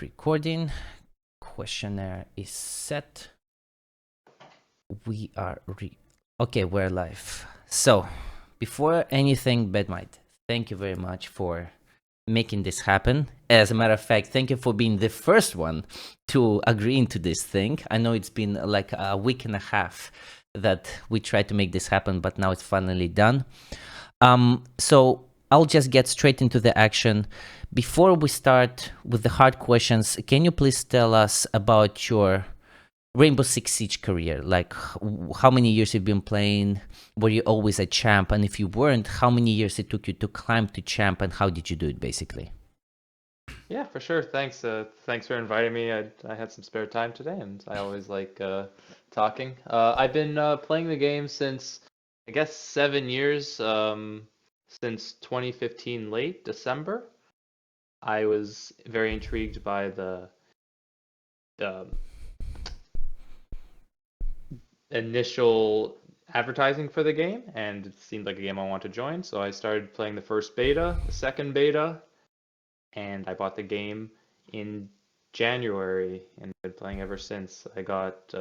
Recording. Questionnaire is set. We are okay, we're live. So before anything, Bedmite, thank you very much for making this happen. As a matter of fact, thank you for being the first one to agree into this thing. I know it's been like a week and a half that we tried to make this happen, but now it's finally done. So I'll just get straight into the action. Before we start with the hard questions, can you please tell us about your Rainbow Six Siege career? Like, how many years you've been playing? Were you always a champ? And if you weren't, how many years it took you to climb to champ, and how did you do it, basically? Yeah, for sure. Thanks. Thanks for inviting me. I had some spare time today, and I always like talking. I've been playing the game since I guess 7 years. Since 2015, late December. I was very intrigued by the um, initial advertising for the game, and it seemed like a game I wanted to join. So I started playing the first beta, the second beta, and I bought the game in January and been playing ever since. I got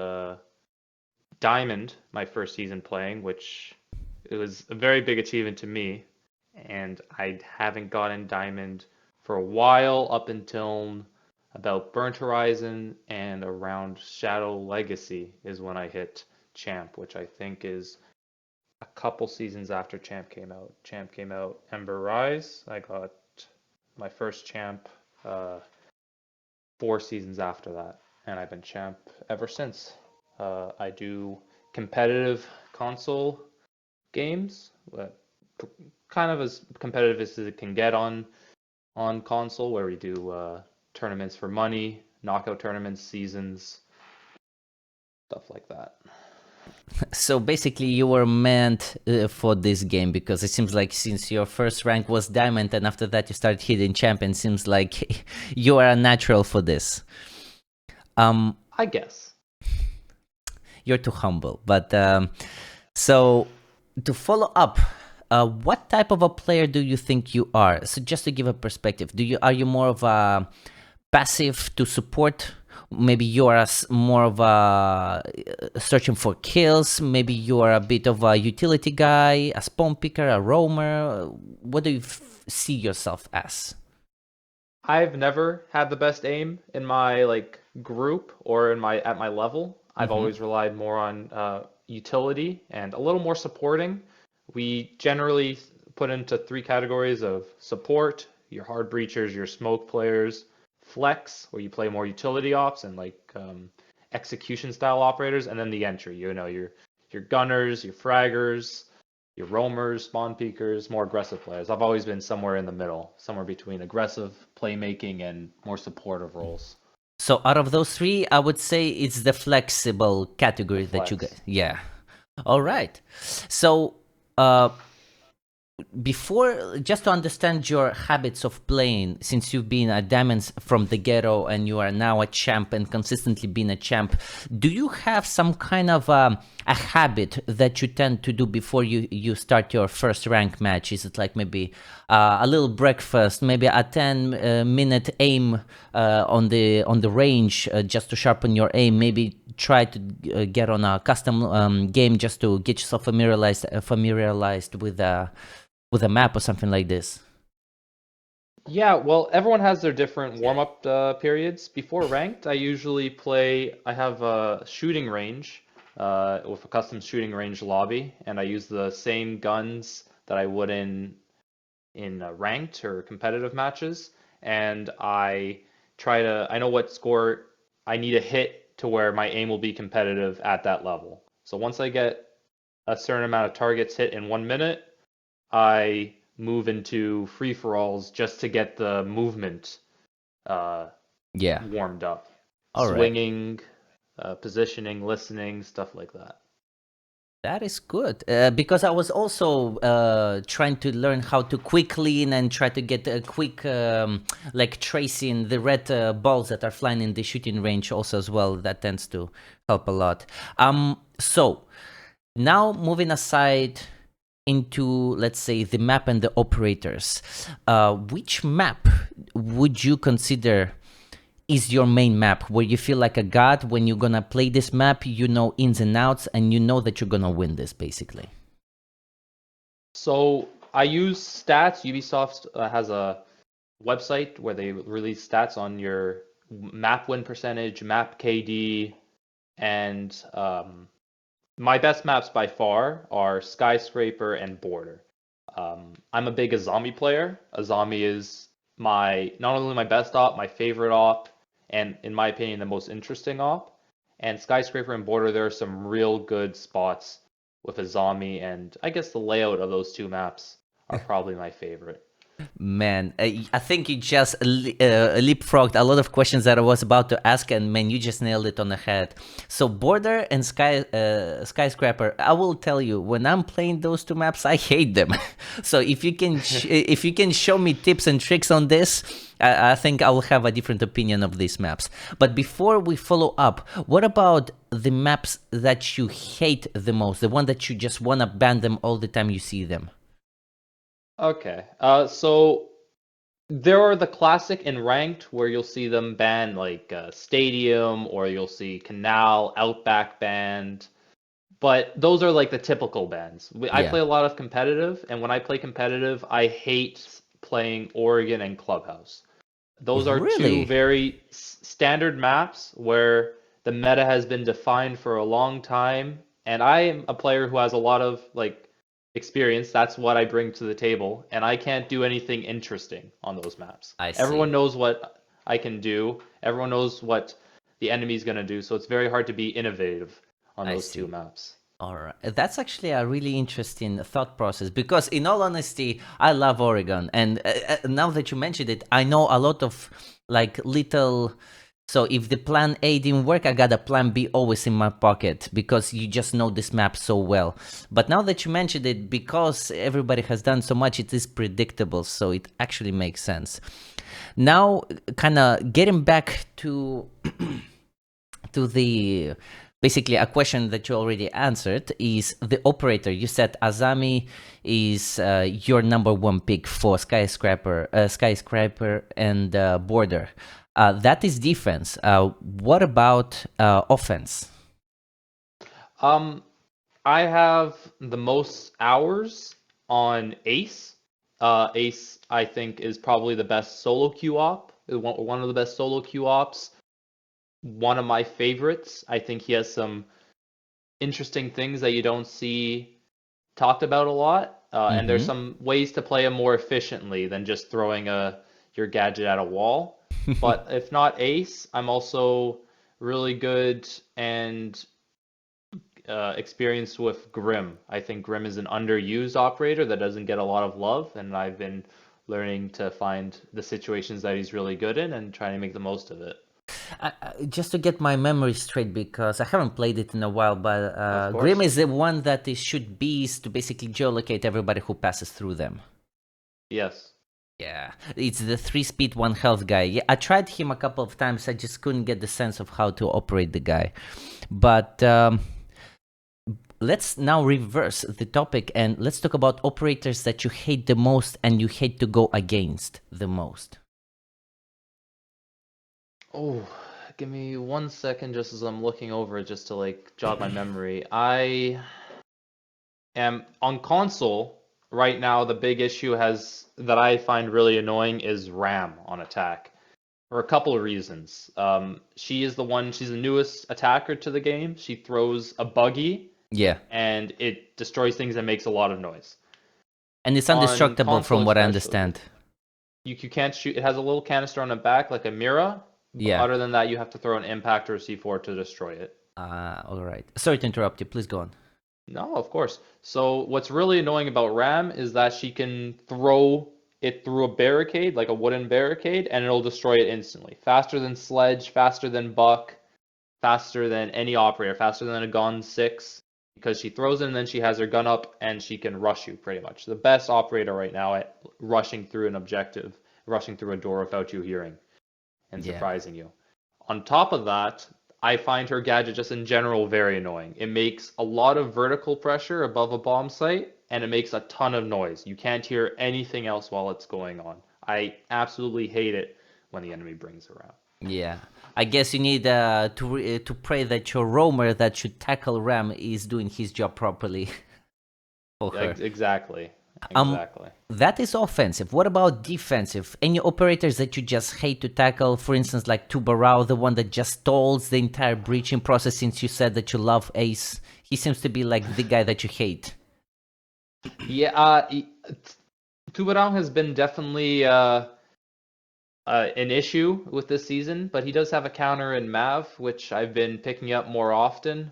Diamond my first season playing, which it was a very big achievement to me, and I haven't gotten Diamond for a while up until about Burnt Horizon and around Shadow Legacy is when I hit Champ, which I think is a couple seasons after Champ came out. Champ came out Ember Rise. I got my first Champ 4 seasons after that, and I've been Champ ever since. I do competitive console games, kind of as competitive as it can get on console, where we do tournaments for money, knockout tournaments, seasons, stuff like that. So basically, you were meant for this game, because it seems like since your first rank was Diamond and after that you started hitting Champion, seems like you are a natural for this. I guess. You're too humble. But so to follow up, what type of a player do you think you are? So just to give a perspective, are you more of a passive to support? Maybe you are more of a searching for kills. Maybe you are a bit of a utility guy, a spawn picker, a roamer. What do you see yourself as? I've never had the best aim in my like group or in my at my level. I've Mm-hmm. always relied more on utility and a little more supporting. We generally put into three categories of support, your hard breachers, your smoke players, flex, where you play more utility ops and like execution style operators, and then the entry. You know, your gunners, your fraggers, your roamers, spawn peekers, more aggressive players. I've always been somewhere in the middle, somewhere between aggressive playmaking and more supportive roles. So out of those three, I would say it's the flexible The category that you get. flex. Yeah. All right. So before, just to understand your habits of playing, since you've been a diamond from the ghetto and you are now a champ and consistently been a champ, do you have some kind of a habit that you tend to do before you start your first rank match? Is it like maybe a little breakfast, maybe a 10-minute aim on the range, just to sharpen your aim, maybe try to get on a custom game just to get yourself familiarized with a map or something like this? Yeah, well, everyone has their different warm-up periods. Before ranked, I usually play. I have a shooting range with a custom shooting range lobby, and I use the same guns that I would in ranked or competitive matches. And I try to. I know what score I need to hit to where my aim will be competitive at that level. So once I get a certain amount of targets hit in 1 minute, I move into free for alls just to get the movement uh, Yeah. warmed up, All right. swinging, positioning, listening, stuff like that. That is good, because I was also trying to learn how to quick lean and try to get a quick like tracing the red balls that are flying in the shooting range also as well. That tends to help a lot. So now moving aside into, let's say, the map and the operators, which map would you consider is your main map, where you feel like a god when you're gonna play this map, you know ins and outs, and you know that you're gonna win this, basically? So I use stats. Ubisoft has a website where they release stats on your map win percentage, map KD, and my best maps by far are SkyScraper and Border. I'm a big Azami player. Azami is my not only my best op, my favorite op, and in my opinion the most interesting op. And Skyscraper and Border, there are some real good spots with Azami, and I guess the layout of those two maps are probably my favorite. Man, I think you just leapfrogged a lot of questions that I was about to ask, and man, you just nailed it on the head. So, Border and Skyscraper, I will tell you, when I'm playing those two maps, I hate them. So, if you can, if you can show me tips and tricks on this, I think I will have a different opinion of these maps. But before we follow up, what about the maps that you hate the most, the one that you just wanna ban them all the time you see them? Okay, so there are the classic and ranked where you'll see them ban like Stadium, or you'll see Canal, Outback banned. But those are like the typical bans. I Yeah. play a lot of competitive, and when I play competitive, I hate playing Oregon and Clubhouse. Those are two Really? very standard maps where the meta has been defined for a long time, and I am a player who has a lot of like experience. That's what I bring to the table, and I can't do anything interesting on those maps. I Everyone see. knows what I can do. Everyone knows what the enemy's gonna do, so it's very hard to be innovative on I those two see. maps. All right. That's actually a really interesting thought process because, in all honesty, I love Oregon. And now that you mentioned it, I know a lot of like little. So, if the plan A didn't work, I got a plan B always in my pocket because you just know this map so well. But now that you mentioned it, because everybody has done so much, it is predictable. So, it actually makes sense. Now, kind of getting back to the basically a question that you already answered is the operator. You said Azami is your number one pick for skyscraper and border. That is defense. What about offense? Um, I have the most hours on Ace. Ace, I think, is probably the best solo queue op. One of the best solo queue ops. One of my favorites. I think he has some interesting things that you don't see talked about a lot. And there's Mm-hmm. some ways to play him more efficiently than just throwing your gadget at a wall. But if not Ace, I'm also really good and experience with Grim. I think Grim is an underused operator that doesn't get a lot of love, and I've been learning to find the situations that he's really good in and trying to make the most of it. Just to get my memory straight, because I haven't played it in a while, but Of Grim course. is the one that is shoot bees to basically geolocate everybody who passes through them. Yes. Yeah, it's the 3 speed 1 health guy. Yeah, I tried him a couple of times. I just couldn't get the sense of how to operate the guy. But let's now reverse the topic and let's talk about operators that you hate the most and you hate to go against the most. Oh, give me 1 second just as I'm looking over it just to like jog my memory. I am on console right now. The big issue has that I find really annoying is Ram on attack for a couple of reasons. She is the one. She's the newest attacker to the game. She throws a buggy Yeah, and it destroys things and makes a lot of noise. and it's On indestructible console from what I especially, understand. you can't shoot. It has a little canister on the back like a Mira, but Yeah. other than that, you have to throw an impact or a C4 to destroy it. All right. Sorry to interrupt you. Please go on. No, of course. So what's really annoying about Ram is that she can throw it through a barricade, like a wooden barricade, and it'll destroy it instantly. Faster than Sledge, faster than Buck, faster than any operator, faster than a Gun 6, because she throws it and then she has her gun up and she can rush you pretty much. The best operator right now at rushing through an objective, rushing through a door without you hearing and Yeah. surprising you. On top of that, I find her gadget just in general very annoying. It makes a lot of vertical pressure above a bomb site and it makes a ton of noise. You can't hear anything else while it's going on. I absolutely hate it when the enemy brings her out. Yeah. I guess you need to pray that your roamer that should tackle Ram is doing his job properly for her. Exactly. Um, Exactly. that is offensive. What about defensive? Any operators that you just hate to tackle? For instance, like Tubarao, the one that just stalls the entire breaching process since you said that you love Ace. He seems to be like the guy that you hate. Yeah, Tubarão has been definitely an issue with this season, but he does have a counter in Mav, which I've been picking up more often.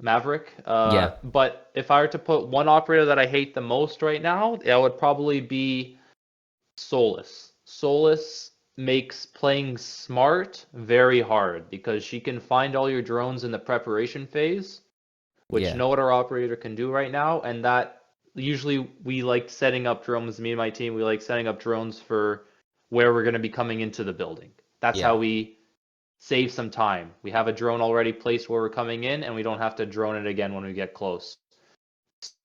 Maverick. Yeah. But if I were to put one operator that I hate the most right now, it would probably be Solus. Solus makes playing smart very hard because she can find all your drones in the preparation phase, which Yeah. no other operator can do right now, and that usually we like setting up drones, me and my team, we like setting up drones for where we're going to be coming into the building. That's Yeah. how we save some time. We have a drone already placed where we're coming in, and we don't have to drone it again when we get close.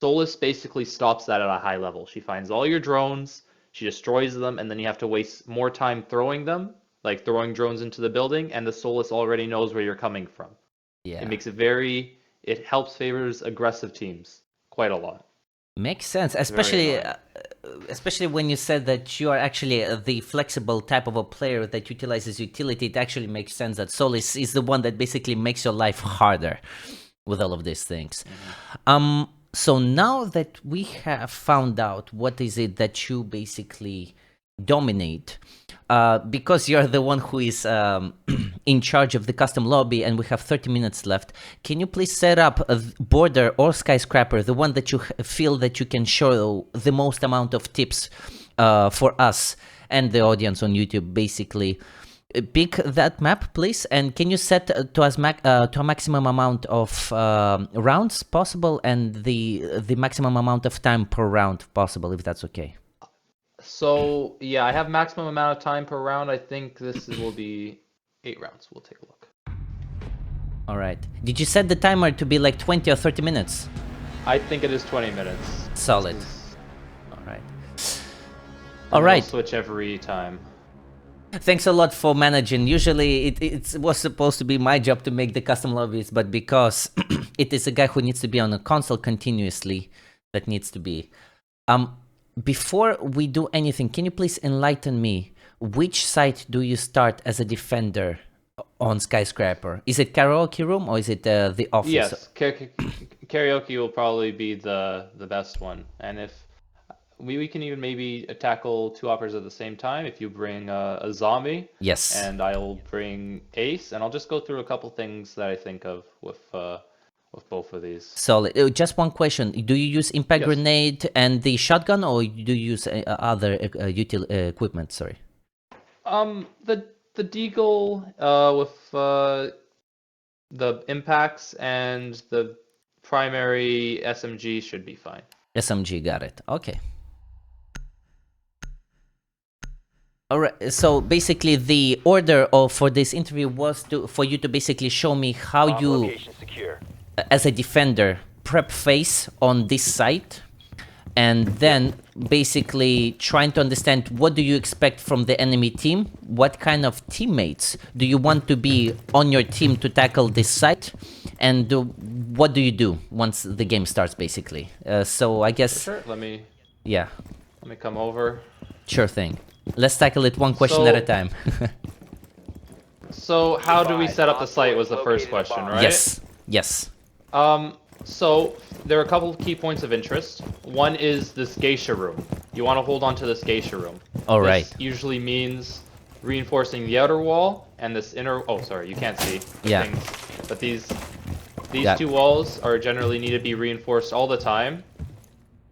Solus basically stops that at a high level. She finds all your drones, she destroys them, and then you have to waste more time throwing them, like throwing drones into the building, and the Solus already knows where you're coming from. Yeah. It makes it helps favors aggressive teams quite a lot. Makes sense, Very especially when you said that you are actually the flexible type of a player that utilizes utility. It actually makes sense that Solis is the one that basically makes your life harder with all of these things. So now that we have found out what is it that you basically dominate, because you're the one who is in charge of the custom lobby and we have 30 minutes left, can you please set up a border or SkyScraper, the one that you feel that you can show the most amount of tips for us and the audience on YouTube, basically? Pick that map, please, and can you set to us to a maximum amount of rounds possible and the maximum amount of time per round possible, if that's okay? So yeah, I have maximum amount of time per round. I think will be 8 rounds. We'll take a look. All right. Did you set the timer to be like 20 or 30 minutes? I think it is 20 minutes. Solid. All right. All right. We'll switch every time. Thanks a lot for managing. Usually it was supposed to be my job to make the custom lobbies, but because it is a guy who needs to be on a console continuously, that needs to be. Before we do anything, can you please enlighten me? Which site do you start as a defender on SkyScraper? Is it karaoke room or is it the office? Yes, karaoke will probably be the best one. And if we can even maybe tackle 2 operators at the same time if you bring a zombie. Yes. And I'll bring Ace, and I'll just go through a couple things that I think of with both of these. Solid. Just one question: do you use impact grenade and the shotgun, or do you use other equipment? Sorry. The Deagle with the impacts and the primary SMG should be fine. SMG, got it. Okay. All right. So basically, the order for this interview was for you to basically show me how you, as a defender, prep phase on this site, and then basically trying to understand what do you expect from the enemy team, what kind of teammates do you want to be on your team to tackle this site, and what do you do once the game starts, basically. So I guess. Sure. Let me come over. Sure thing. Let's tackle it one question at a time. So how do we set up the site was the first question, right? Yes. Yes. So there are a couple of key points of interest. One is this geisha room. You want to hold on to this geisha room. All right. This usually means reinforcing the outer wall and this inner. Oh, sorry, you can't see. Things. But these 2 walls are generally need to be reinforced all the time.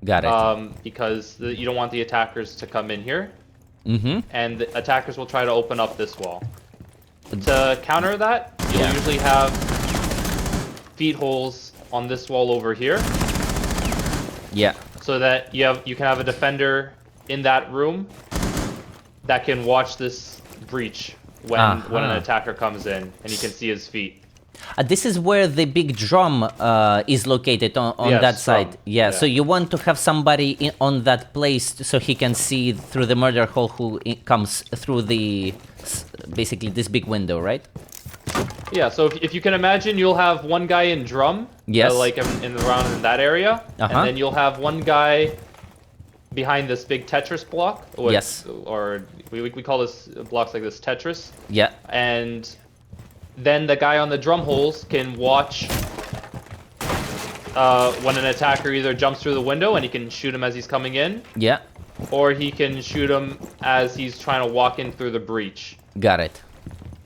Got it. Because you don't want the attackers to come in here. Mm-hmm. And the attackers will try to open up this wall. To counter that, you'll usually have feed holes on this wall over here. Yeah. So that you can have a defender in that room that can watch this breach when an attacker comes in, and you can see his feet. This is where the big drum is located on Yes, that side. drum. Yeah, so Yeah. you want to have somebody on that place so he can see through the murder hole who comes through the basically this big window, right? Yeah, so if you can imagine, you'll have one guy in drum, Yes. like around in that area, and then you'll have one guy behind this big Tetris block. Yes. Or we call this blocks like this Tetris. Yeah. And then the guy on the drum holes can watch when an attacker either jumps through the window and he can shoot him as he's coming in, Yeah. or he can shoot him as he's trying to walk in through the breach. Got it.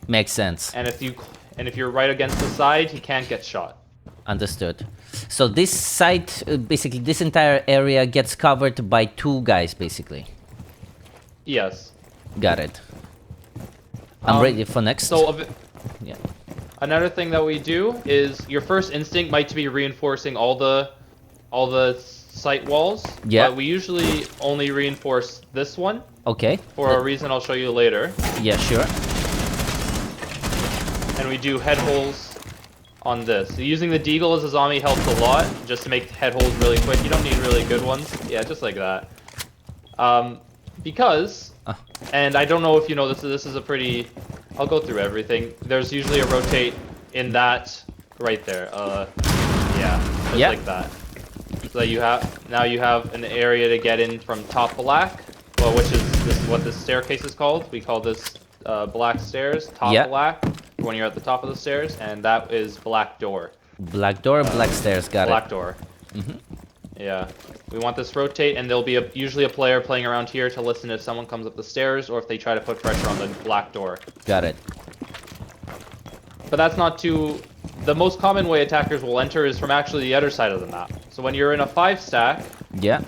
Makes sense. And if you're right against the side, he can't get shot. Understood. So this site, basically this entire area gets covered by two guys, basically. Yes. Got it. I'm ready for next. So yeah. another thing that we do is your first instinct might be reinforcing all the site walls. Yeah. But we usually only reinforce this one Okay. for a reason I'll show you later. Yeah, sure. And we do head holes on this. So using the deagle as a zombie helps a lot, just to make head holes really quick. You don't need really good ones. Yeah, just like that. Because, and I don't know if you know this. This is a pretty. I'll go through everything. There's usually a rotate in that right there. Yeah, just like that. So you have an area to get in from top black, well, which is what this staircase is called. We call this black stairs, top black, when you're at the top of the stairs, and that is black door. Black door, black stairs, got black it. Door. Yeah. We want this rotate, and there'll be usually a player playing around here to listen if someone comes up the stairs, or if they try to put pressure on the black door. Got it. But that's not too... The most common way attackers will enter is from actually the other side of the map. So when you're in a 5-stack, yeah,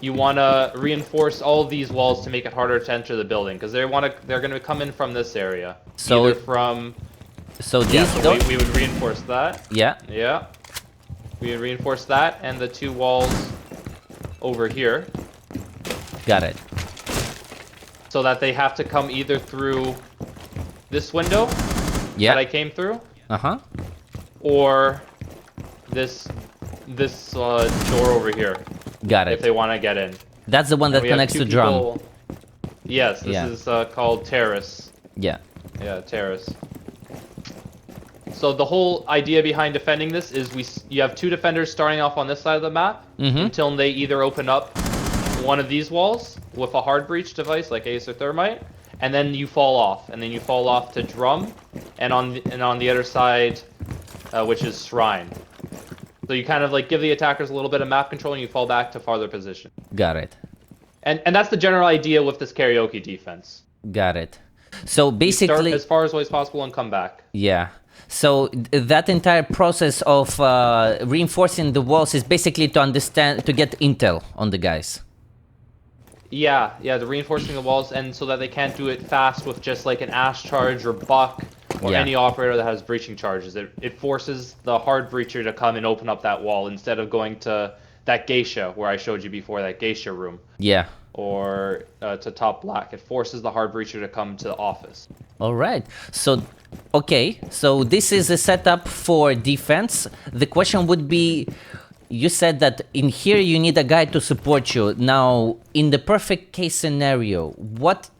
you want to reinforce all of these walls to make it harder to enter the building, because they're going to come in from this area. So either from... So these we would reinforce that. Yeah. Yeah. We would reinforce that and the two walls over here. Got it. So that they have to come either through this window that I came through. Or this door over here. Got it. If they want to get in. That's the one that connects to drum. Yes, this is called terrace. Yeah. Yeah, terrace. So the whole idea behind defending this is you have two defenders starting off on this side of the map until they either open up one of these walls with a hard breach device like Ace or Thermite, and then you fall off, and then you fall off to drum, and on the other side, which is shrine. So you kind of like give the attackers a little bit of map control, and you fall back to farther position. Got it. And that's the general idea with this karaoke defense. Got it. So basically, you start as far as possible and come back. Yeah. So that entire process of reinforcing the walls is basically to get intel on the guys. Yeah, the reinforcing the walls, and so that they can't do it fast with just like an Ash charge or Buck or any operator that has breaching charges. It forces the hard breacher to come and open up that wall instead of going to that geisha where I showed you before, that geisha room. Yeah. Or to top black. It forces the hard breacher to come to the office. All right. So, okay. So this is a setup for defense. The question would be, you said that in here you need a guy to support you. Now, in the perfect case scenario, what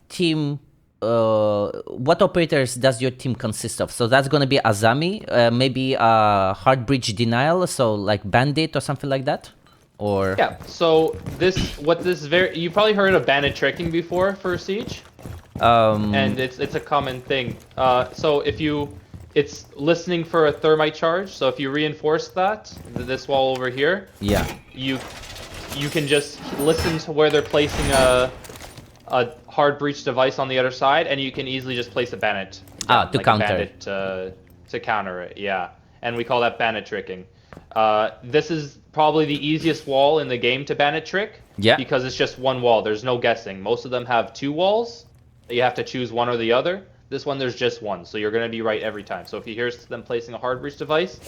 operators does your team consist of? So that's going to be Azami, maybe a hard breach denial, so like Bandit or something like that? Or yeah, so you probably heard of bandit tricking before for Siege, and it's a common thing. So it's listening for a thermite charge. So if you reinforce this wall over here, you can just listen to where they're placing a hard breach device on the other side, and you can easily just place a bandit to counter bandit, to counter it. Yeah, and we call that bandit tricking. This is probably the easiest wall in the game to bandit trick. Yeah. Because it's just one wall. There's no guessing. Most of them have two walls. You have to choose one or the other. This one, there's just one. So you're going to be right every time. So if you hear them placing a hard breach device,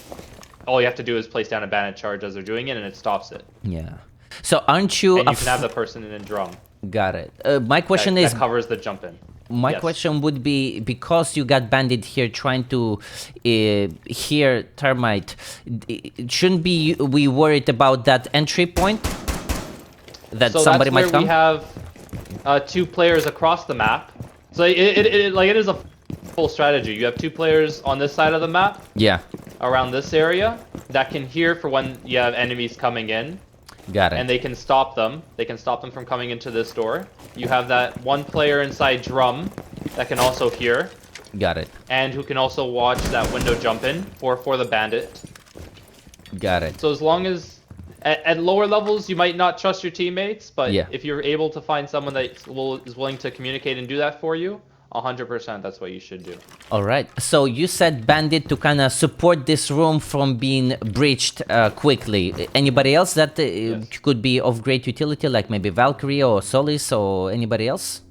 all you have to do is place down a bandit charge as they're doing it, and it stops it. Yeah. So aren't you... And you can have the person in a drum. Got it. My question is... That covers the jump in. My Yes. question would be, because you got bandit here trying to hear termite, shouldn't be we worried about that entry point that So somebody that's where might come? we have 2 players across the map. So it is a full strategy. You have 2 players on this side of the map, Yeah, around this area, that can hear for when you have enemies coming in, got it. and they can stop them. They can stop them from coming into this door. You have that 1 player inside drum that can also hear, Got it. and who can also watch that window jump in for the bandit. Got it. So as long as at lower levels you might not trust your teammates, but Yeah. if you're able to find someone that is willing to communicate and do that for you, 100% that's what you should do. All right. So you said bandit to kind of support this room from being breached quickly. Anybody else that Yes. could be of great utility, like maybe Valkyrie or Solis or anybody else?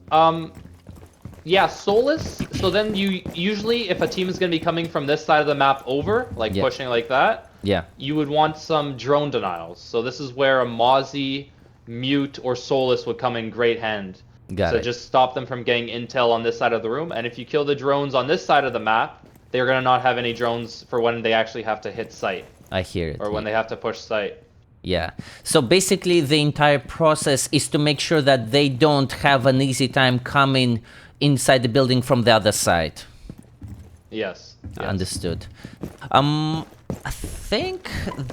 Yeah, Solus. So then you usually, if a team is going to be coming from this side of the map over, like Yeah. pushing like that, Yeah. you would want some drone denials. So this is where a Mozzie, Mute, or Solus would come in great hand. Got So it. just stop them from getting intel on this side of the room. And if you kill the drones on this side of the map, they're going to not have any drones for when they actually have to hit site, I hear it. or when they have to push site. Yeah. So basically, the entire process is to make sure that they don't have an easy time coming inside the building from the other side. Yes. Yes. Understood. I think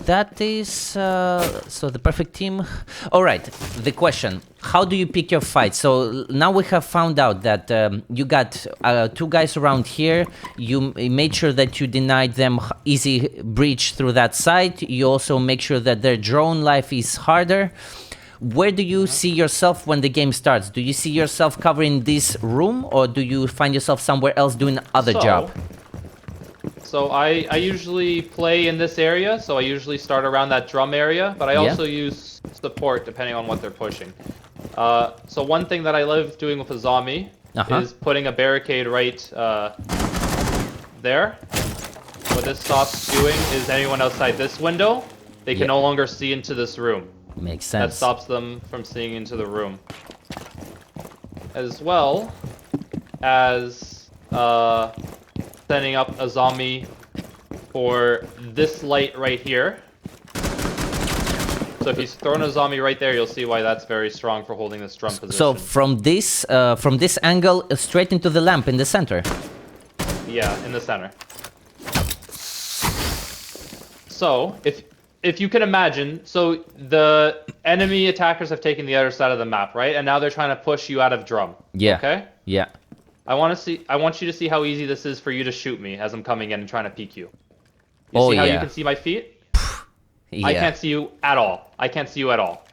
that is so the perfect team. All right. The question: how do you pick your fight? So now we have found out that you got 2 guys around here. You made sure that you denied them easy breach through that side. You also make sure that their drone life is harder. Where do you see yourself when the game starts? Do you see yourself covering this room, or do you find yourself somewhere else doing other job? So I usually play in this area, so I usually start around that drum area, but I Yeah. also use support depending on what they're pushing. So one thing that I love doing with a zombie is putting a barricade right there. What this stops doing is anyone outside this window, they can Yeah. no longer see into this room. Makes That sense. stops them from seeing into the room. As well as setting up a zombie for this light right here. So if he's thrown a zombie right there, you'll see why that's very strong for holding this drum position. So from this angle, straight into the lamp in the center. Yeah, in the center. So if you can imagine, so the enemy attackers have taken the other side of the map, right? And now they're trying to push you out of drum. Yeah. Okay? Yeah. I want you to see how easy this is for you to shoot me as I'm coming in and trying to peek you. You Oh, see how yeah. you can see my feet? Yeah. I can't see you at all. I can't see you at all.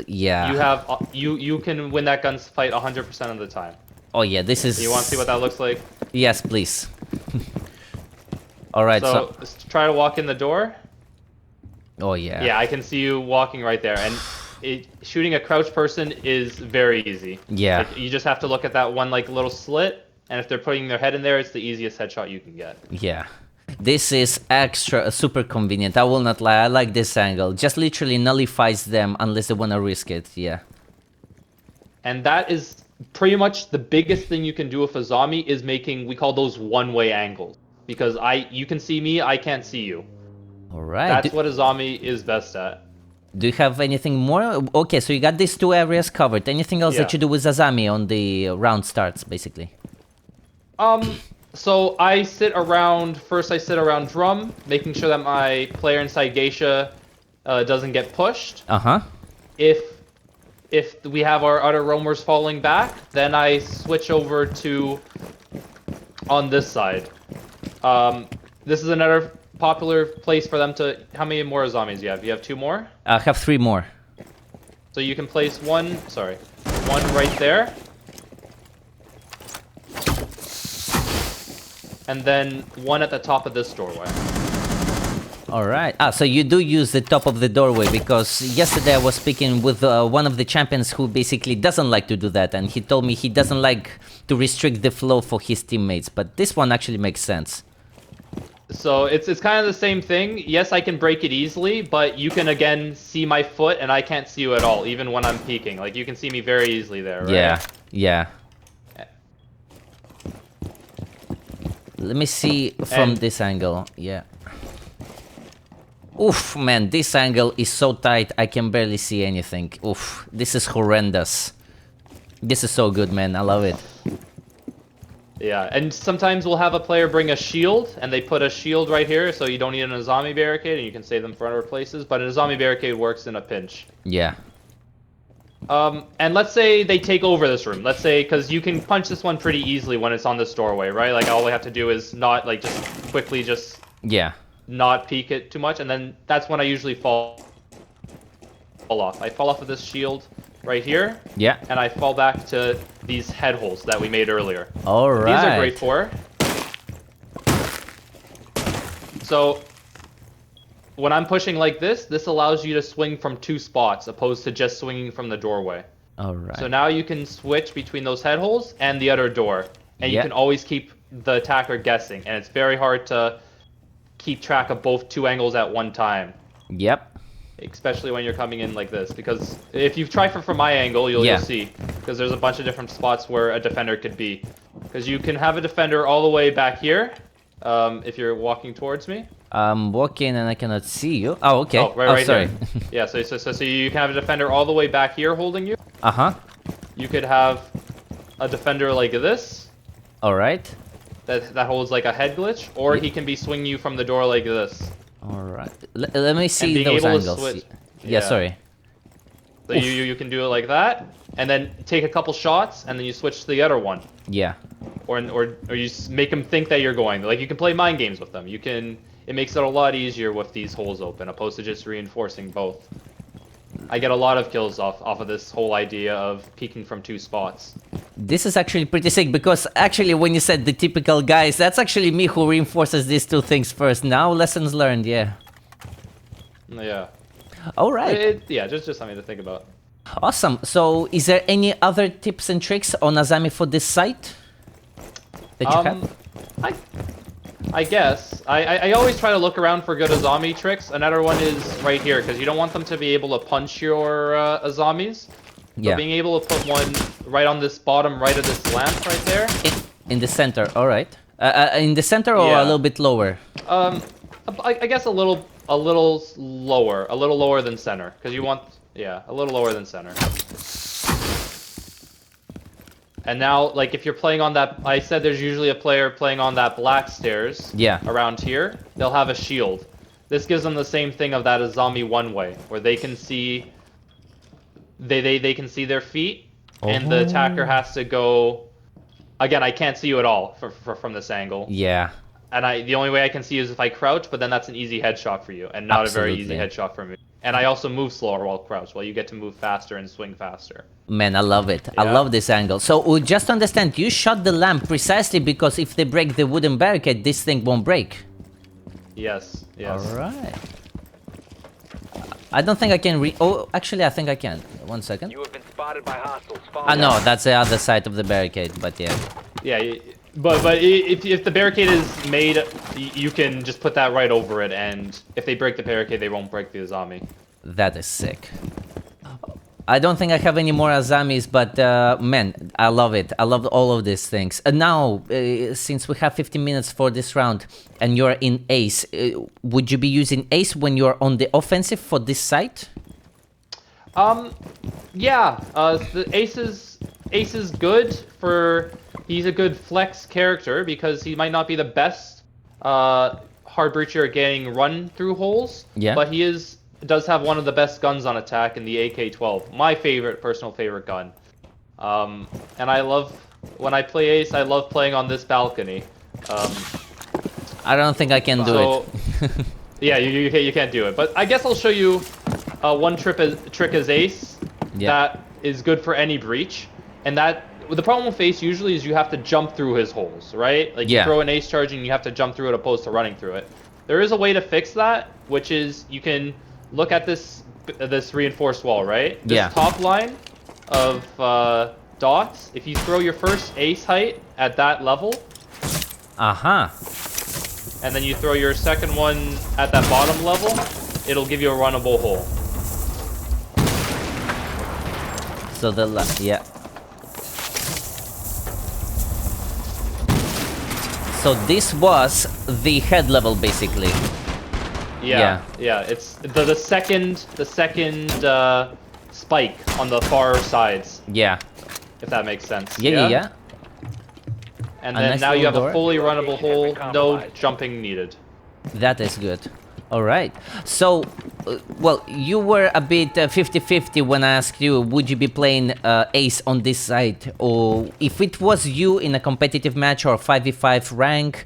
Yeah. You have you can win that gunfight 100% of the time. Oh yeah. This is. You want to see what that looks like? Yes, please. All right. So let's try to walk in the door. Oh yeah. Yeah, I can see you walking right there, and shooting a crouch person is very easy. Yeah. Like, you just have to look at that one like little slit, and if they're putting their head in there, it's the easiest headshot you can get. Yeah. This is super convenient. I will not lie. I like this angle. Just literally nullifies them unless they want to risk it. Yeah. And that is pretty much the biggest thing you can do with a zombie is making, we call those one-way angles. Because you can see me, I can't see you. All right. That's what a zombie is best at. Do you have anything more? Okay, so you got these 2 areas covered. Anything else that Yeah. you do with Azami on the round starts, basically? So I sit around drum, making sure that my player inside Geisha doesn't get pushed. Uh-huh. If we have our other roamers falling back, then I switch over to on this side. This is another popular place for them to. How many more zombies do you have? You have 2 more? I have 3 more. So you can place one right there. And then one at the top of this doorway. All right. So you do use the top of the doorway, because yesterday I was speaking with one of the champions who basically doesn't like to do that, and he told me he doesn't like to restrict the flow for his teammates, but this one actually makes sense. So it's kind of the same thing. Yes, I can break it easily, but you can again see my foot, and I can't see you at all, even when I'm peeking. Like you can see me very easily there, right? Yeah. Yeah. Let me see from And- this angle. Yeah. Oof, man, this angle is so tight, I can barely see anything. Oof, this is horrendous. This is so good, man. I love it. Yeah, and sometimes we'll have a player bring a shield, and they put a shield right here, so you don't need a zombie barricade, and you can save them for other places. But a zombie barricade works in a pinch. Yeah. And let's say they take over this room. Let's say, because you can punch this one pretty easily when it's on this doorway, right? Like all we have to do is not like just quickly just Yeah. not peek it too much, and then that's when I usually fall off. I fall off of this shield right here, Yeah. and I fall back to these head holes that we made earlier. All right. These are great for. So when I'm pushing like this allows you to swing from 2 spots opposed to just swinging from the doorway. All right. So now you can switch between those head holes and the other door, and you Yeah. can always keep the attacker guessing, and it's very hard to keep track of both 2 angles at one time. Yep. Especially when you're coming in like this, because if you try from my angle, Yeah. you'll see, because there's a bunch of different spots where a defender could be. Because you can have a defender all the way back here, if you're walking towards me. I'm walking and I cannot see you. Oh, okay. Oh, right sorry. here. Yeah, so you can have a defender all the way back here holding you. Uh-huh. You could have a defender like this, All right. that holds like a head glitch, or he can be swinging you from the door like this. All right. Let me see being those able to angles. switch. Yeah, Yeah. sorry. So you can do it like that, and then take a couple shots, and then you switch to the other one. Yeah. Or you make them think that you're going. Like you can play mind games with them. You can. It makes it a lot easier with these holes open, opposed to just reinforcing both. I get a lot of kills off of this whole idea of peeking from 2 spots. This is actually pretty sick because actually when you said the typical guys, that's actually me who reinforces these 2 things first. Now lessons learned, yeah. Yeah. All right. Yeah, just something to think about. Awesome. So is there any other tips and tricks on Azami for this site that you have? I guess. I always try to look around for good Azami tricks. Another one is right here, because you don't want them to be able to punch your Azamis. So Yeah. being able to put one right on this bottom right of this lamp right there. In the center, all right. In the center or Yeah. a little bit lower? I guess a little lower than center, because you want, yeah, a little lower than center. And now, like, if you're playing on that, I said there's usually a player playing on that black stairs. Yeah. Around here, they'll have a shield. This gives them the same thing of that Azami one way, where they can see, they can see their feet, and the attacker has to go. Again, I can't see you at all from this angle. Yeah. And the only way I can see is if I crouch, but then that's an easy headshot for you, and not a very easy Absolutely. headshot for me. And I also move slower while crouched, while you get to move faster and swing faster. Man, I love it. I Yeah. love this angle. So just to understand, you shot the lamp precisely because if they break the wooden barricade, this thing won't break. Yes, yes. All right. I don't think I can Oh, actually, I think I can. 1 second. You have been spotted by hostiles. Follow No, that's the other side of the barricade, but yeah. Yeah, but if the barricade is made, you can just put that right over it, and if they break the barricade, they won't break the Azami. That is sick. I don't think I have any more Azamis, but man, I love it. I love all of these things. And now, since we have 15 minutes for this round, and you're in Ace, would you be using Ace when you're on the offensive for this site? Yeah, the Ace is good for. He's a good flex character because he might not be the best hard breacher at getting run through holes. Yeah. But he does have one of the best guns on attack in the AK-12. My personal favorite gun. And I love when I play Ace. I love playing on this balcony. I don't think I can do it. Yeah, you can't do it. But I guess I'll show you one trick as Ace that is good for any breach. And that the problem with Ace usually is you have to jump through his holes, right? Like you throw an Ace charge and you have to jump through it opposed to running through it. There is a way to fix that, which is you can look at this reinforced wall, right? This top line of dots. If you throw your first Ace height at that level, and then you throw your second one at that bottom level, it'll give you a runnable hole. So So this was the head level, basically. Yeah. It's the second spike on the far sides, Yeah. if that makes sense. Yeah. And A then nice now you little have door. a fully runnable hole, no compromised. jumping needed. That is good. All right. So, well, you were a bit 50-50 when I asked you, would you be playing Ace on this side? Or if it was you in a competitive match or 5v5 rank,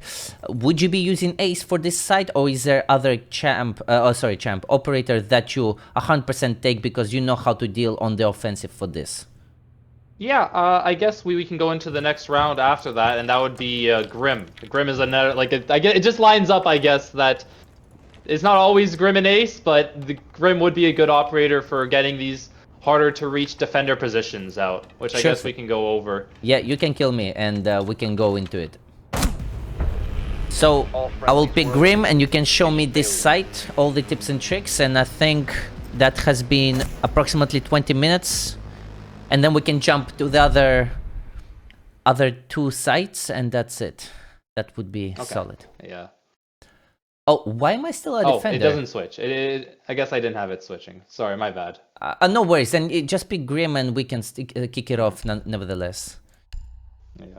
would you be using Ace for this side? Or is there other champ operator that you 100% take because you know how to deal on the offensive for this? Yeah, I guess we can go into the next round after that, and that would be Grim. Grim is another, like, it just lines up, I guess, that it's not always Grim and Ace, but the Grim would be a good operator for getting these harder to reach defender positions out, which I Sure guess we can go over. Yeah, you can kill me and we can go into it. So I will pick Grim and you can show me this site, all the tips and tricks, and I think that has been approximately 20 minutes. And then we can jump to the other two sites and that's it. That would be solid. Yeah. Oh, why am I still a defender? It doesn't switch. I guess I didn't have it switching. Sorry, my bad. No worries, then just pick Grim and we can kick it off nevertheless. Yeah.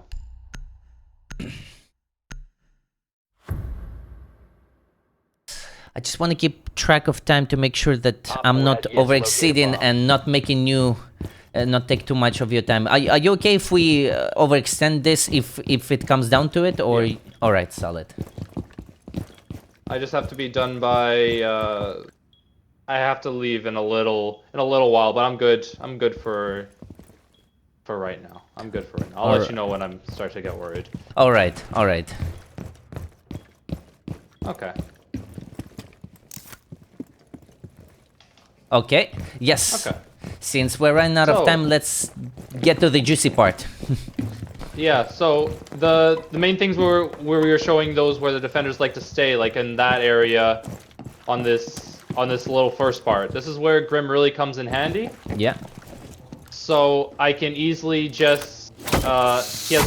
I just want to keep track of time to make sure that I'm not over exceeding and not making you not take too much of your time. Are you okay if we overextend this if it comes down to it, or all right, solid. I just have to be done by. I have to leave in a little while, but I'm good. I'm good for right now. I'm good for right now. I'll let you know when I'm start to get worried. All right, all right. Okay. Okay. Yes. Okay. Since we're running out of time, let's get to the juicy part. Yeah, so the main things where we were showing those where the defenders like to stay, like in that area on this little first part. This is where Grim really comes in handy. Yeah. So I can easily just he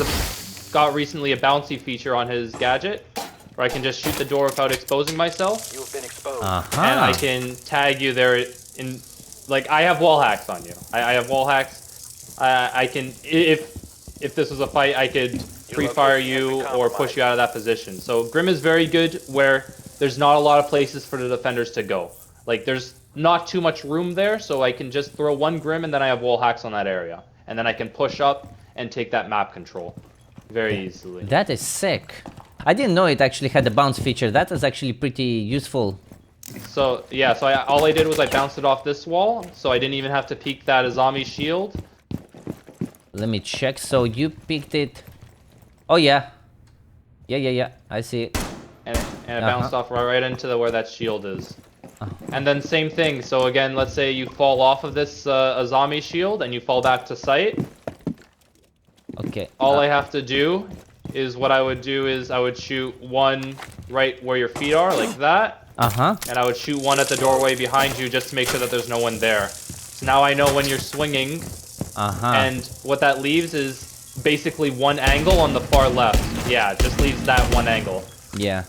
got recently a bouncy feature on his gadget where I can just shoot the door without exposing myself. You have been exposed. And I can tag you there in, like, I have wall hacks on you. I have wall hacks. I can, if this was a fight, I could pre-fire you or push you out of that position. So Grim is very good where there's not a lot of places for the defenders to go. Like, there's not too much room there, so I can just throw one Grim and then I have wall hacks on that area. And then I can push up and take that map control very easily. That is sick. I didn't know it actually had a bounce feature. That is actually pretty useful. So, yeah, so all I did was I bounced it off this wall, so I didn't even have to peek that Azami shield. Let me check. So you picked it. Oh, yeah. Yeah. I see it. And it bounced off right into where that shield is. And then same thing. So again, let's say you fall off of this Azami shield and you fall back to sight. Okay. All I have to do is what I would do is I would shoot one right where your feet are, like that. And I would shoot one at the doorway behind you just to make sure that there's no one there. So now I know when you're swinging. And what that leaves is basically one angle on the far left. Yeah, it just leaves that one angle. Yeah.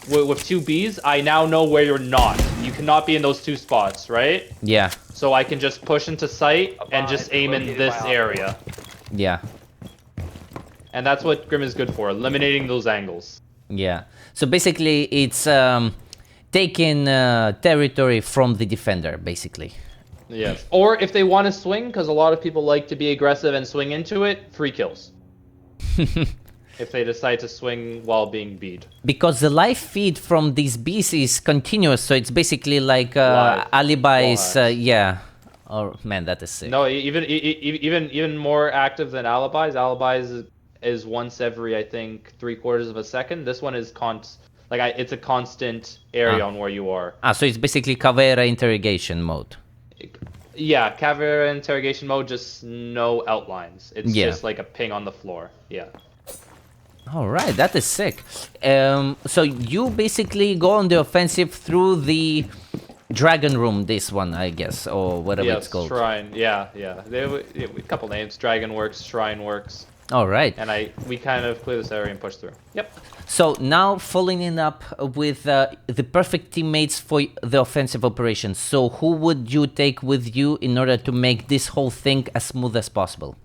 With two Bs, I now know where you're not. You cannot be in those two spots, right? Yeah. So I can just push into sight and just aim in this area. Yeah. And that's what Grim is good for, eliminating those angles. Yeah. So basically, it's taking territory from the defender, basically. Yes. Or if they want to swing, because a lot of people like to be aggressive and swing into it, 3 kills. If they decide to swing while being beat. Because the live feed from these bees is continuous, so it's basically like alibis. Yeah. Oh man, that is sick. No, even more active than alibis. Alibis is once every, I think, 3/4 of a second. This one is it's a constant area on where you are. So it's basically Caveira interrogation mode. Yeah, Caveira interrogation mode, just no outlines. It's just like a ping on the floor. Yeah. All right, that is sick. So you basically go on the offensive through the Dragon Room, this one, I guess, or whatever it's called. Shrine. Yeah. They have a couple names: Dragon Works, Shrine Works. All right. And we kind of clear this area and push through. Yep. So now following up with the perfect teammates for the offensive operation. So who would you take with you in order to make this whole thing as smooth as possible?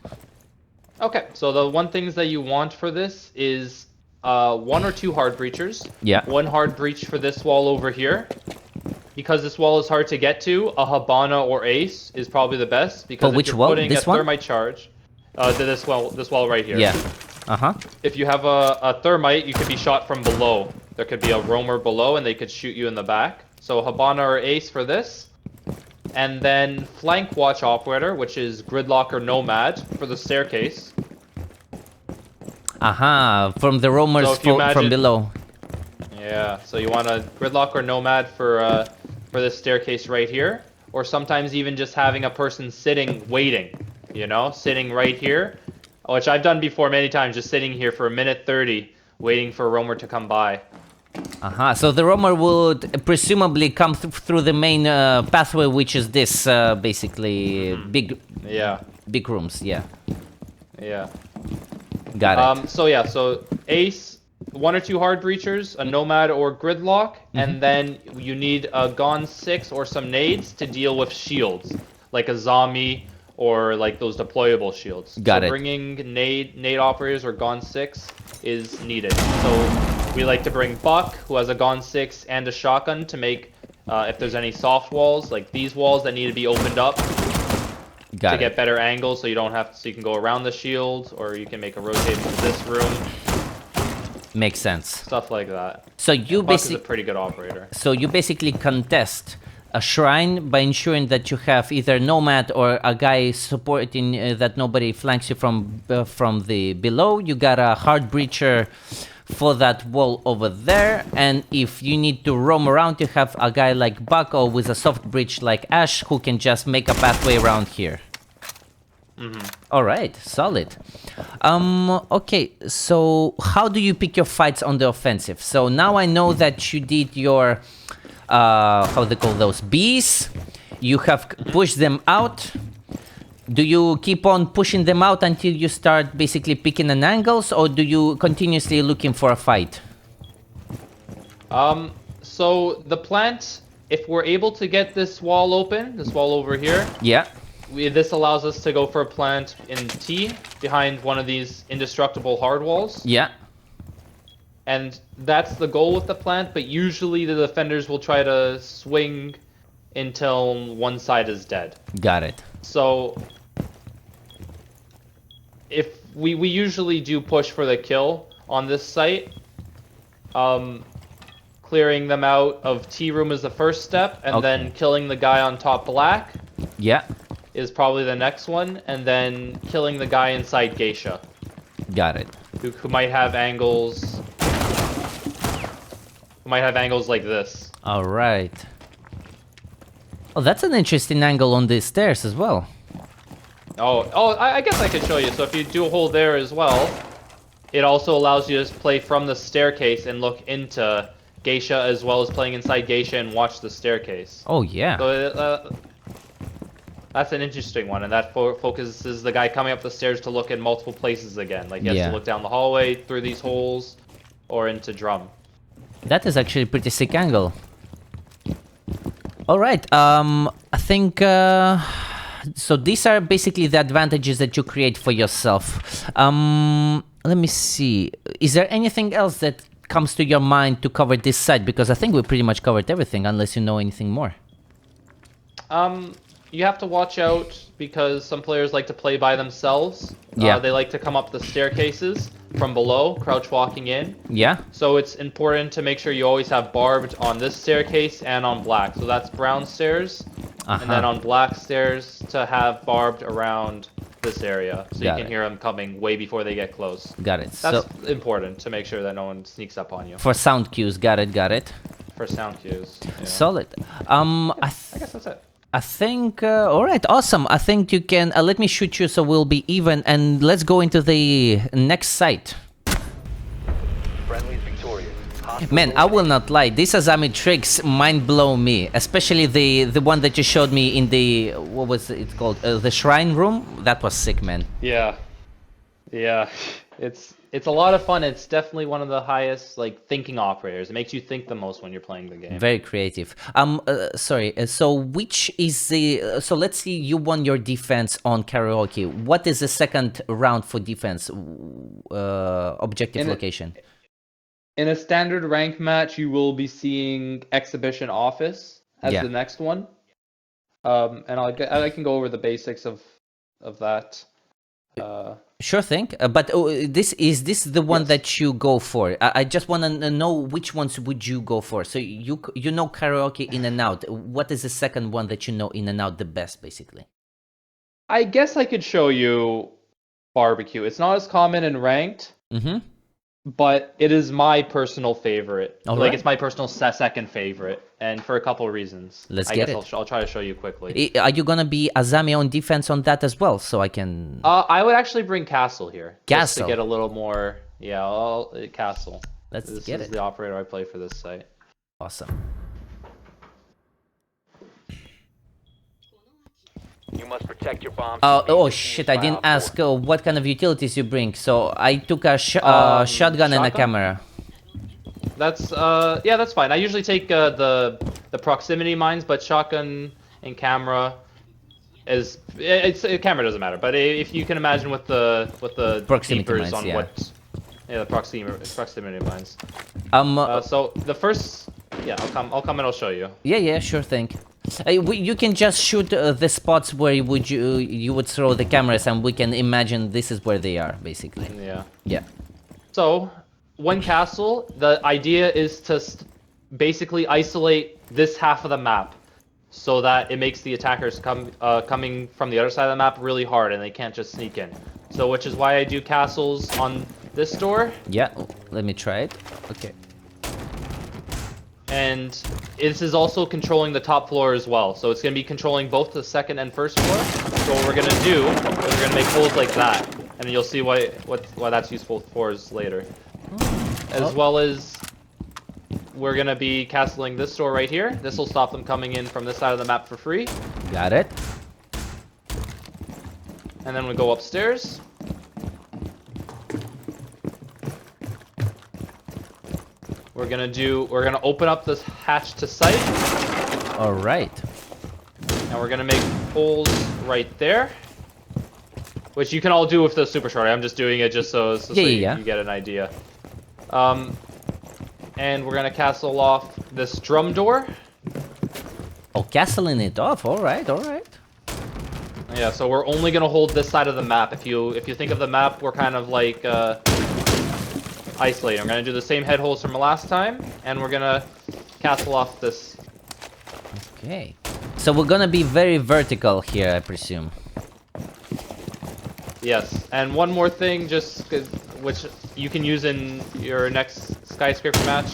Okay, so the one things that you want for this is 1 or 2 hard breachers. Yeah. 1 hard breach for this wall over here. Because this wall is hard to get to, a Habana or Ace is probably the best. Because For which if you're wall? putting This a one? thermite charge, this wall right here. Yeah. Uh-huh. If you have a thermite, you could be shot from below. There could be a roamer below, and they could shoot you in the back. So Habana or Ace for this. And then Flank Watch Operator, which is Gridlock or Nomad for the staircase. Aha, from the roamers So if you from imagine- below. Yeah, so you want a Gridlock or Nomad for this staircase right here. Or sometimes even just having a person sitting, waiting. You know, sitting right here. Which I've done before many times, just sitting here for 1:30, waiting for a roamer to come by. Aha, so the roamer would presumably come through the main pathway, which is this, basically, big rooms, yeah. Yeah. Got it. So yeah, so Ace, 1 or 2 hard breachers, a Nomad or Gridlock, and then you need a Gon 6 or some nades to deal with shields, like a zombie or like those deployable shields. Got it. Bringing nade operators or Gon 6 is needed. So we like to bring Buck, who has a Gon 6 and a shotgun to make, if there's any soft walls, like these walls that need to be opened up to get better angles, so you don't have to, so you can go around the shield, or you can make a rotate into this room. Makes sense. Stuff like that. So you Buck is a basically, pretty good operator. so you basically contest a shrine by ensuring that you have either Nomad or a guy supporting that nobody flanks you from the below. You got a hard breacher for that wall over there, and if you need to roam around, you have a guy like Buck or with a soft breach like Ash who can just make a pathway around here. All right, solid. Okay, so how do you pick your fights on the offensive? So now I know that you did your how they call those, bees. You have pushed them out. Do you keep on pushing them out until you start basically picking an angles, or do you continuously looking for a fight? So the plant, if we're able to get this wall open, this wall over here, Yeah. this allows us to go for a plant in T behind one of these indestructible hard walls. Yeah. And that's the goal with the plant, but usually the defenders will try to swing until one side is dead. Got it. So if we usually do push for the kill on this site, clearing them out of T room is the first step, and then killing the guy on top black Yeah. is probably the next one, and then killing the guy inside Geisha, Got it. who might have angles. Might have angles like this. All right. Oh, that's an interesting angle on the stairs as well. I guess I could show you. So if you do a hole there as well, it also allows you to play from the staircase and look into Geisha, as well as playing inside Geisha and watch the staircase. Oh, yeah. So that's an interesting one, and that focuses the guy coming up the stairs to look in multiple places again. Like he has to look down the hallway, through these holes, or into drum. That is actually a pretty sick angle. All right. I think so. These are basically the advantages that you create for yourself. Let me see. Is there anything else that comes to your mind to cover this side? Because I think we pretty much covered everything, unless you know anything more. You have to watch out because some players like to play by themselves. Yeah. They like to come up the staircases from below, crouch walking in. Yeah. So it's important to make sure you always have barbed on this staircase and on black. So that's brown stairs. And then on black stairs to have barbed around this area. So you can hear them coming way before they get close. Got it. That's important to make sure that no one sneaks up on you. For sound cues, got it. For sound cues. Yeah. Solid. I guess that's it. I think, all right, awesome. I think you can, let me shoot you so we'll be even, and let's go into the next site. Friendly's victorious. Man, I will not lie, these Azami tricks mind blow me, especially the one that you showed me in the, what was it called, the shrine room? That was sick, man. Yeah. Yeah, it's a lot of fun. It's definitely one of the highest like thinking operators. It makes you think the most when you're playing the game. Very creative. Sorry. So which is the? So let's see. You won your defense on karaoke. What is the second round for defense? Objective In a- location. In a standard rank match, you will be seeing Exhibition Office as Yeah. the next one. And I can go over the basics of that. Sure thing. But is this the one Yes. that you go for? I just want to know which ones would you go for. So you know karaoke in and out. What is the second one that you know in and out the best, basically? I guess I could show you barbecue. It's not as common in ranked, Mm-hmm. but it is my personal favorite. All Like right. it's my personal second favorite, and for a couple of reasons. Let's I get guess it. I'll try to show you quickly. Are you gonna be Azami on defense on that as well? So I can. I would actually bring Castle here. Just Castle. to get a little more. Yeah, Castle. Let's This get is it. the operator I play for this site. Awesome. You must protect your bombs. Oh shit! I didn't ask what kind of utilities you bring. So I took a shotgun and a shotgun? camera. That's yeah, that's fine. I usually take the proximity mines, but shotgun and camera is camera doesn't matter. But if you can imagine with the Proximity beepers mines, on yeah. what the proximity mines. Uh, So the first yeah, I'll come and I'll show you. yeah, sure thing. You can just shoot the spots where you would throw the cameras, and we can imagine this is where they are, basically. Yeah. Yeah. So, one castle, the idea is to basically isolate this half of the map so that it makes the attackers coming from the other side of the map really hard and they can't just sneak in. So, which is why I do castles on this door. Yeah. Let me try it. Okay. And this is also controlling the top floor as well. So it's going to be controlling both the second and first floor. So what we're going to do is we're going to make holes like that. And you'll see why that's useful for us later. As well as we're going to be castling this door right here. This will stop them coming in from this side of the map for free. Got it. And then we go upstairs. We're gonna open up this hatch to sight. All right. And we're gonna make holes right there. Which you can all do with the super short. I'm just doing it just so Yeah. you get an idea. And we're gonna castle off this drum door. Oh, castling it off. All right. All right. Yeah, so we're only gonna hold this side of the map. If you think of the map, we're kind of like isolating. I'm gonna do the same head holes from last time, and we're gonna castle off this. Okay. So we're gonna be very vertical here, I presume. Yes, and one more thing, just which you can use in your next SkyScraper match,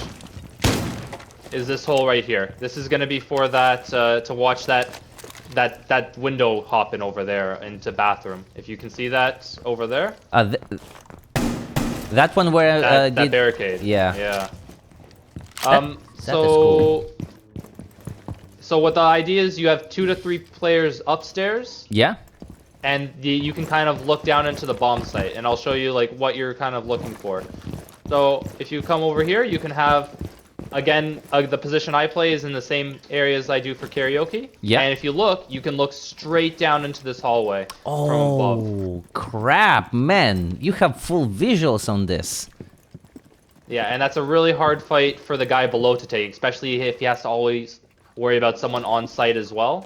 is this hole right here. This is gonna be for that to watch that window hopping over there into bathroom. If you can see that over there. That one where That barricade. Yeah. Yeah. That is So cool. so what the idea is, you have 2 to 3 players upstairs, Yeah. and you can kind of look down into the bomb site, and I'll show you like what you're kind of looking for. So if you come over here, you can have, again, the position I play is in the same areas I do for karaoke. Yeah. And if you look, you can look straight down into this hallway from above. Oh crap, man! You have full visuals on this. Yeah, and that's a really hard fight for the guy below to take, especially if he has to always worry about someone on site as well.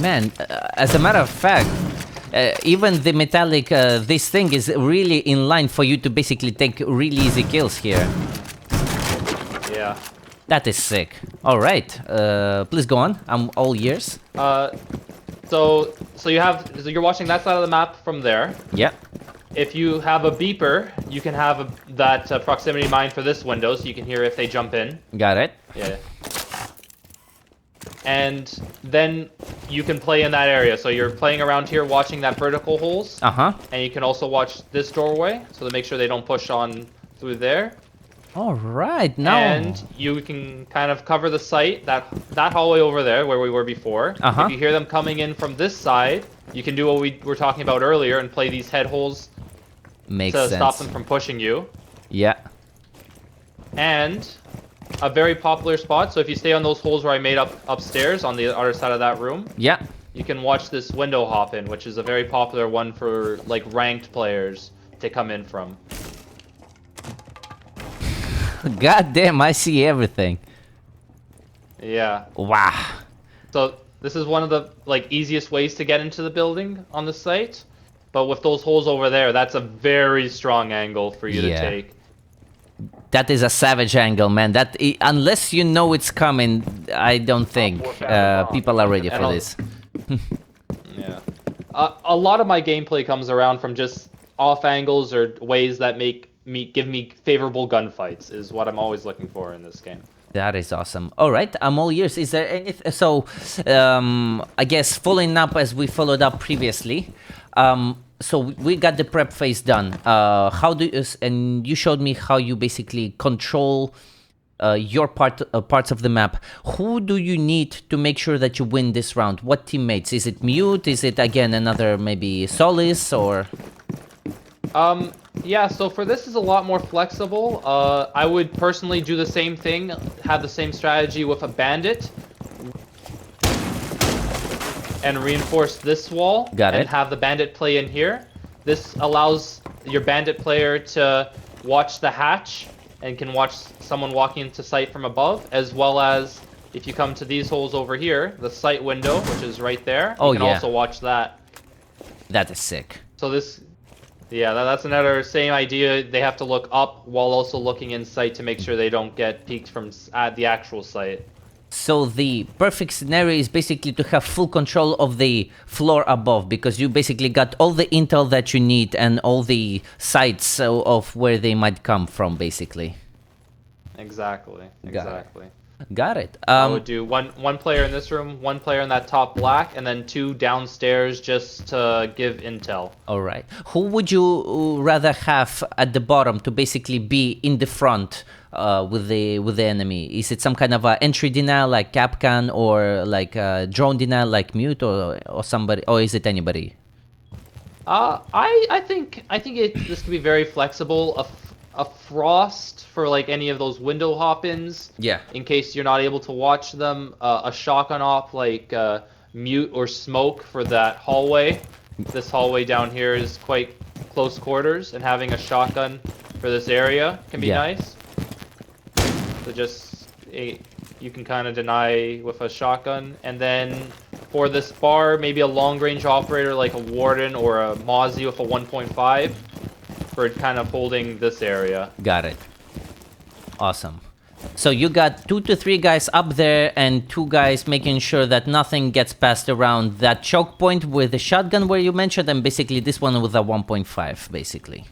Man, as a matter of fact, even the metallic, this thing is really in line for you to basically take really easy kills here. Yeah. That is sick. All right, please go on. I'm all ears. So you're watching that side of the map from there. Yeah. If you have a beeper, you can have that proximity mine for this window, so you can hear if they jump in. Got it. Yeah. And then you can play in that area. So you're playing around here, watching that vertical holes. Uh huh. And you can also watch this doorway, so to make sure they don't push on through there. All right, now. And you can kind of cover the site, that hallway over there where we were before. Uh-huh. If you hear them coming in from this side, you can do what we were talking about earlier and play these head holes Makes to sense. stop them from pushing you. Yeah. And a very popular spot, so if you stay on those holes where I made up upstairs on the other side of that room, Yeah. you can watch this window hop in, which is a very popular one for like ranked players to come in from. God damn, I see everything. Yeah. Wow. So this is one of the like easiest ways to get into the building on the site. But with those holes over there, that's a very strong angle for you to Yeah. take. That is a savage angle, man. Unless you know it's coming, I don't think people are ready for And this. Yeah. A lot of my gameplay comes around from just off angles or ways that give me favorable gunfights is what I'm always looking for in this game. That is awesome. All right, I'm all ears. Is there anything? So, I guess following up as we followed up previously. So we got the prep phase done. How do you, and you showed me how you basically control your parts of the map. Who do you need to make sure that you win this round? What teammates? Is it Mute? Is it again another maybe Solis or? Yeah, so for this is a lot more flexible. I would personally do the same thing, have the same strategy with a bandit, and reinforce this wall. Got and it. have the bandit play in here. This allows your bandit player to watch the hatch and can watch someone walking into sight from above, as well as if you come to these holes over here, the sight window, which is right there, Oh, you can yeah. also watch that. That is sick. So this, yeah, that's another same idea. They have to look up while also looking in sight to make sure they don't get peeked from at the actual site. So the perfect scenario is basically to have full control of the floor above, because you basically got all the intel that you need and all the sites of where they might come from, basically. Exactly. Exactly. Got it. I would do one player in this room, one player in that top black, and then two downstairs just to give intel. All right. Who would you rather have at the bottom to basically be in the front with the enemy? Is it some kind of a entry denial like Capcan, or like drone denial like Mute, or somebody, or is it anybody? I think this could be very flexible. A frost for like any of those window hop-ins. Yeah. In case you're not able to watch them. A shotgun op like Mute or Smoke for that hallway. This hallway down here is quite close quarters, and having a shotgun for this area can be nice. So just you can kind of deny with a shotgun, and then for this bar, maybe a long-range operator like a Warden or a Mozzie with a 1.5 for kind of holding this area. Got it. Awesome. So you got 2 to 3 guys up there and 2 guys making sure that nothing gets passed around that choke point with the shotgun where you mentioned, and basically this one with a 1.5, basically.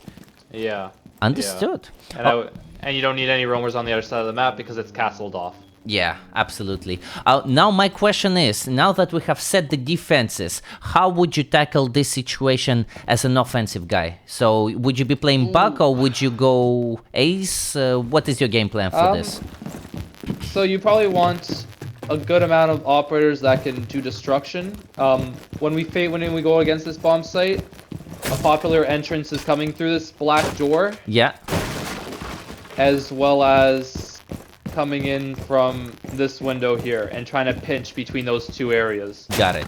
Yeah. Understood. Yeah. And you don't need any roamers on the other side of the map because it's castled off. Yeah, absolutely. Now my question is, now that we have set the defenses, how would you tackle this situation as an offensive guy? So would you be playing Buck, or would you go Ace? What is your game plan for this? So you probably want a good amount of operators that can do destruction. When we go against this bomb site, a popular entrance is coming through this black door. Yeah. As well as coming in from this window here and trying to pinch between those two areas. Got it.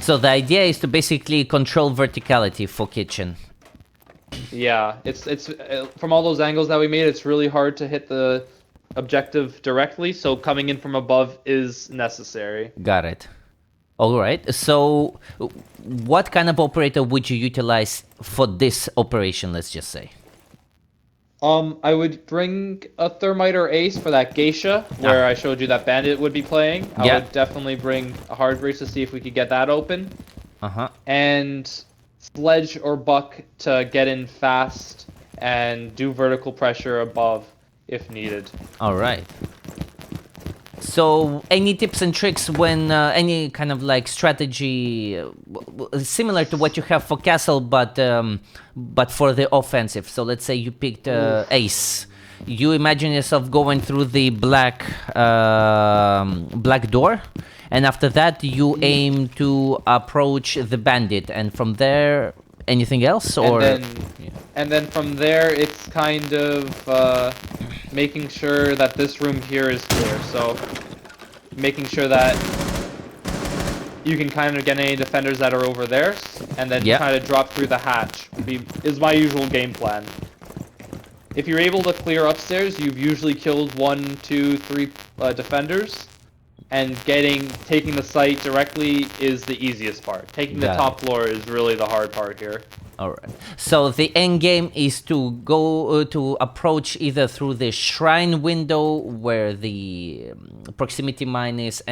So the idea is to basically control verticality for kitchen. Yeah, it's from all those angles that we made, it's really hard to hit the objective directly, so coming in from above is necessary. Got it. All right. So what kind of operator would you utilize for this operation, let's just say? I would bring a Thermite or Ace for that Geisha, where I showed you that Bandit would be playing. I would definitely bring a Hard Breach to see if we could get that open. Uh-huh. And Sledge or Buck to get in fast and do vertical pressure above if needed. All right. So, any tips and tricks when any kind of like strategy similar to what you have for castle, but for the offensive. So, let's say you picked ace. You imagine yourself going through the black door, and after that you aim to approach the bandit, and from there anything else, or And then from there, it's kind of making sure that this room here is clear. So making sure that you can kind of get any defenders that are over there, and then Yeah. kind of drop through the hatch. Is my usual game plan. If you're able to clear upstairs, you've usually killed 1, 2, 3 defenders, and taking the site directly is the easiest part. Taking the Got it. top floor is really the hard part here. all right. So the end game is to go to approach either through the shrine window where the proximity mine is,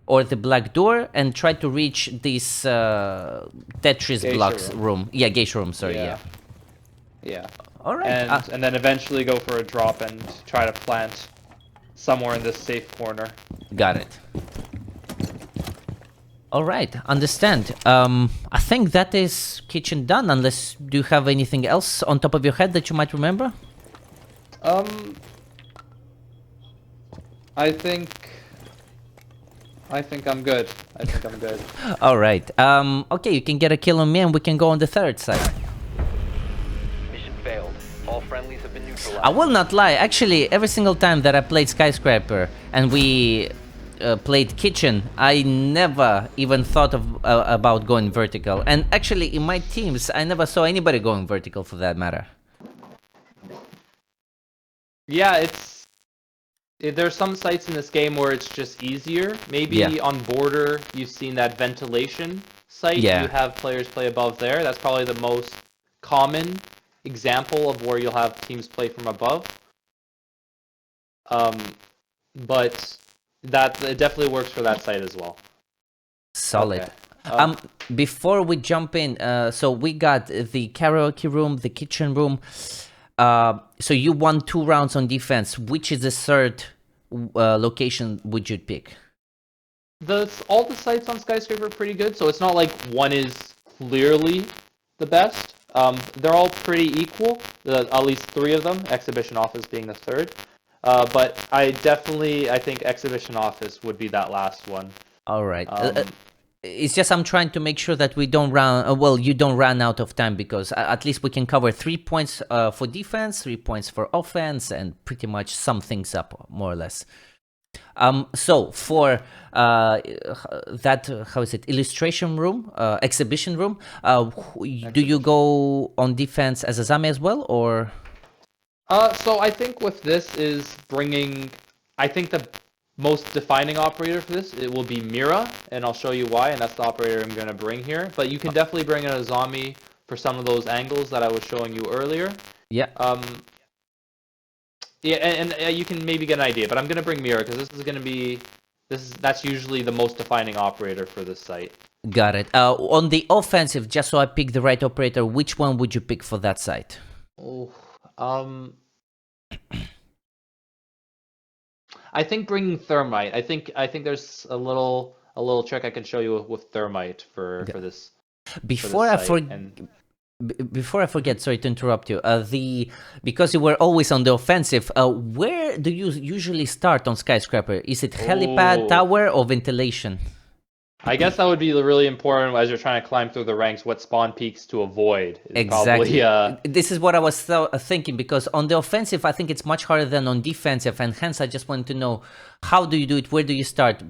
or the black door, and try to reach this Tetris Geisha blocks room. room. Yeah, geisha room. Sorry. Yeah. Yeah. All right. And then eventually go for a drop and try to plant somewhere in this safe corner. Got it. All right, understand. I think that is kitchen done. Unless do you have anything else on top of your head that you might remember? I think I'm good. I think I'm good. All right. Okay, you can get a kill on me, and we can go on the third side. Mission failed. All friendlies have been neutralized. I will not lie. Actually, every single time that I played SkyScraper and we played kitchen, I never even thought of about going vertical. And actually, in my teams, I never saw anybody going vertical for that matter. Yeah, there's some sites in this game where it's just easier. Maybe Yeah. on border, you've seen that ventilation site. Yeah. You have players play above there. That's probably the most common example of where you'll have teams play from above. But it definitely works for that site as well. Solid. Okay. Before we jump in, so we got the karaoke room, the kitchen room. So you won 2 rounds on defense. Which is the third location would you pick? All the sites on SkyScraper are pretty good, so it's not like one is clearly the best. They're all pretty equal, at least 3 of them, Exhibition Office being the third. But I think Exhibition Office would be that last one. All right. It's just I'm trying to make sure that we don't run. Well, you don't run out of time, because at least we can cover 3 points for defense, 3 points for offense, and pretty much sum things up more or less. So for that, how is it? Illustration room, exhibition room. Do you go on defense as a Zami as well, or? So I think with this is I think the most defining operator for this, it will be Mira, and I'll show you why, and that's the operator I'm going to bring here. But you can definitely bring in a zombie for some of those angles that I was showing you earlier. Yeah. Yeah, and you can maybe get an idea, but I'm going to bring Mira because that's usually the most defining operator for this site. Got it. On the offensive, just so I pick the right operator, which one would you pick for that site? Oh, I think bringing Thermite. I think there's a little trick I can show you with Thermite for this. Before I forget, sorry to interrupt you. Because you were always on the offensive, where do you usually start on SkyScraper? Is it helipad, tower, or ventilation? I guess that would be really important as you're trying to climb through the ranks. What spawn peaks to avoid? Exactly. Probably, this is what I was thinking, because on the offensive, I think it's much harder than on defensive, and hence I just wanted to know, how do you do it? Where do you start?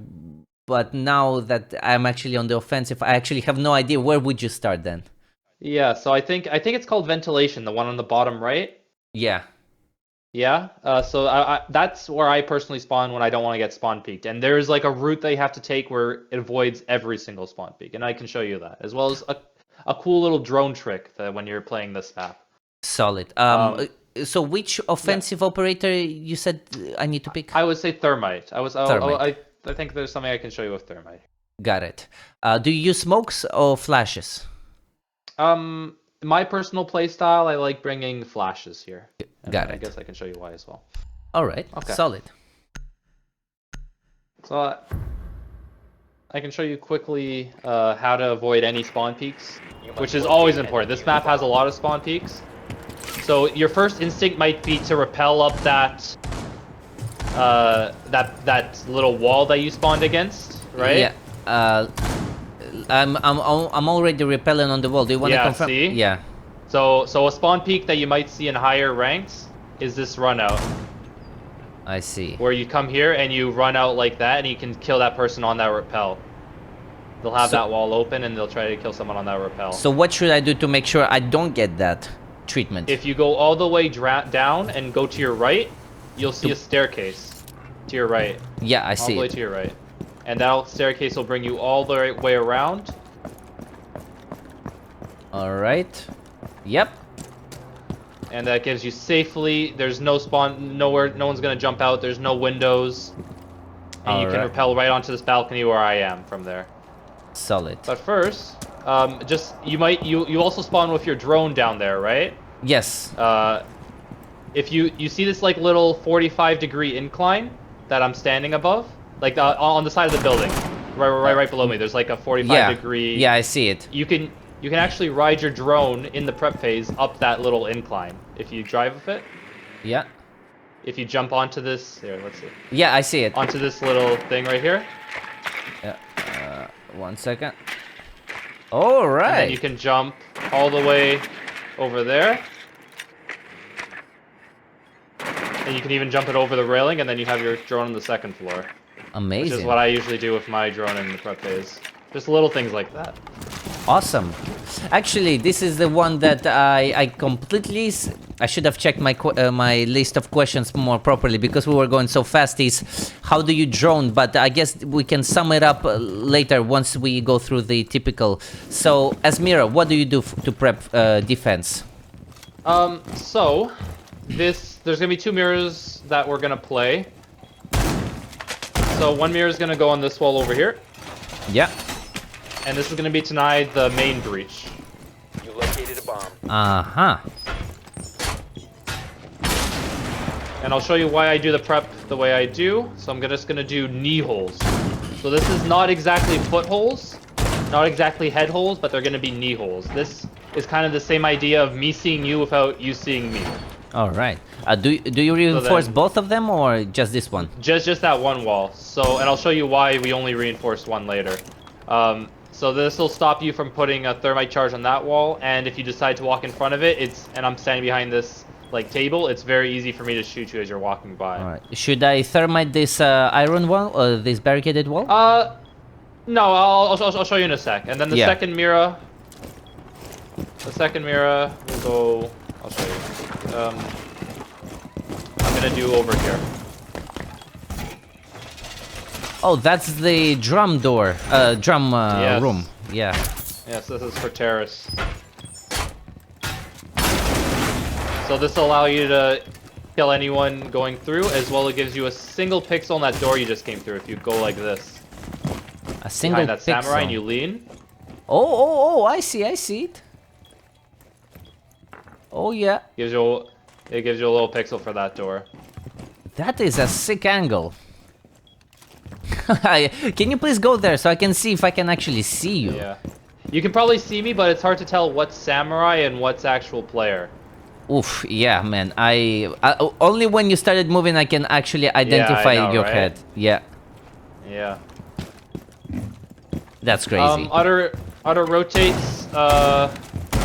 But now that I'm actually on the offensive, I actually have no idea. Where would you start then? Yeah, so I think it's called ventilation, the one on the bottom right. Yeah. Yeah, so that's where I personally spawn when I don't want to get spawn peaked. And there's like a route they have to take where it avoids every single spawn peak, and I can show you that, as well as a cool little drone trick that when you're playing this map. Solid. So which offensive operator you said I need to pick? I would say Thermite. Thermite. I think there's something I can show you with Thermite. Got it. Do you use smokes or flashes? My personal playstyle, I like bringing flashes here. Got it. I guess I can show you why as well. All right. Okay. Solid. So I can show you quickly how to avoid any spawn peaks, which is always important. This map has a lot of spawn peaks. So your first instinct might be to rappel up that that little wall that you spawned against, right? Yeah. I'm already repelling on the wall. Do you want to confirm? See? Yeah. So a spawn peak that you might see in higher ranks is this run out, I see. where you come here and you run out like that, and you can kill that person on that rappel. They'll have that wall open, and they'll try to kill someone on that rappel. So what should I do to make sure I don't get that treatment? If you go all the way down and go to your right, you'll see a staircase to your right. Yeah, I All see the way it. to your right. And that staircase will bring you all the way around. All right. Yep. And that gives you safely. There's no spawn, nowhere, no one's gonna jump out. There's no windows. And you can Alright. rappel right onto this balcony where I am from there. Solid. But first, you also spawn with your drone down there, right? Yes. If you see this like little 45-degree incline that I'm standing above, like on the side of the building, right below me. There's like a 45-degree. Yeah, I see it. You can actually ride your drone in the prep phase up that little incline if you drive with it. Yeah. If you jump onto this, here, let's see. Yeah, I see it. Onto this little thing right here. Yeah. 1 second. All right. And then you can jump all the way over there. And you can even jump it over the railing, and then you have your drone on the second floor. Amazing. Which is what I usually do with my drone in the prep phase. Just little things like that. Awesome. Actually, this is the one that I completely... I should have checked my my list of questions more properly because we were going so fast. Is how do you drone? But I guess we can sum it up later once we go through the typical. So, Asmira, what do you do to prep defense? So there's gonna be 2 mirrors that we're gonna play. So one mirror is gonna go on this wall over here. Yeah. And this is going to be denied the main breach. You located a bomb. Uh-huh. And I'll show you why I do the prep the way I do. So I'm just going to do knee holes. So this is not exactly footholes, not exactly head holes, but they're going to be knee holes. This is kind of the same idea of me seeing you without you seeing me. All right. Do you reinforce both of them or just this one? Just that one wall. So, and I'll show you why we only reinforced one later. So this will stop you from putting a thermite charge on that wall, and if you decide to walk in front of it, and I'm standing behind this like table, it's very easy for me to shoot you as you're walking by. All right. Should I thermite this iron wall or this barricaded wall? No, I'll show you in a sec. And then the second mirror will go. I'll show you. I'm gonna do over here. Oh, that's the drum door, Yes. room. Yeah. Yes, this is for terrorists. So this will allow you to kill anyone going through, as well as it gives you a single pixel on that door you just came through if you go like this. A single Behind that pixel. samurai and you lean. Oh, I see it. Oh yeah. It gives you a little pixel for that door. That is a sick angle. Can you please go there so I can see if I can actually see you? Yeah. You can probably see me, but it's hard to tell what's samurai and what's actual player. Oof, yeah, man. I only when you started moving I can actually identify know, your right? head. Yeah. Yeah. That's crazy. Auto rotates.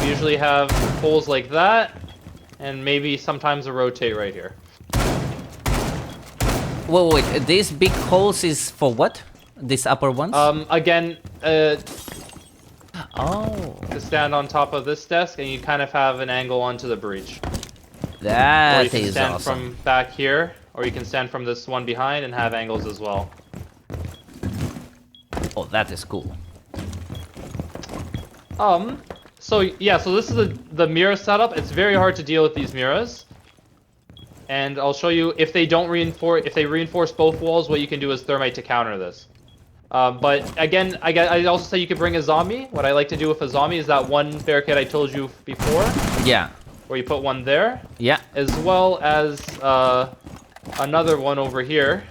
We usually have holes like that, and maybe sometimes a rotate right here. Wait, these big holes is for what? These upper ones? Again, Oh. to stand on top of this desk, and you kind of have an angle onto the breach. Or That you can is stand awesome. from back here, or you can stand from this one behind and have angles as well. Oh, that is cool. So yeah, so this is the mirror setup. It's very hard to deal with these mirrors. And I'll show you if they reinforce both walls, what you can do is thermite to counter this. But again, I also say you could bring a zombie. What I like to do with a zombie is that one barricade I told you before, Yeah. where you put one there, Yeah. as well as another one over here,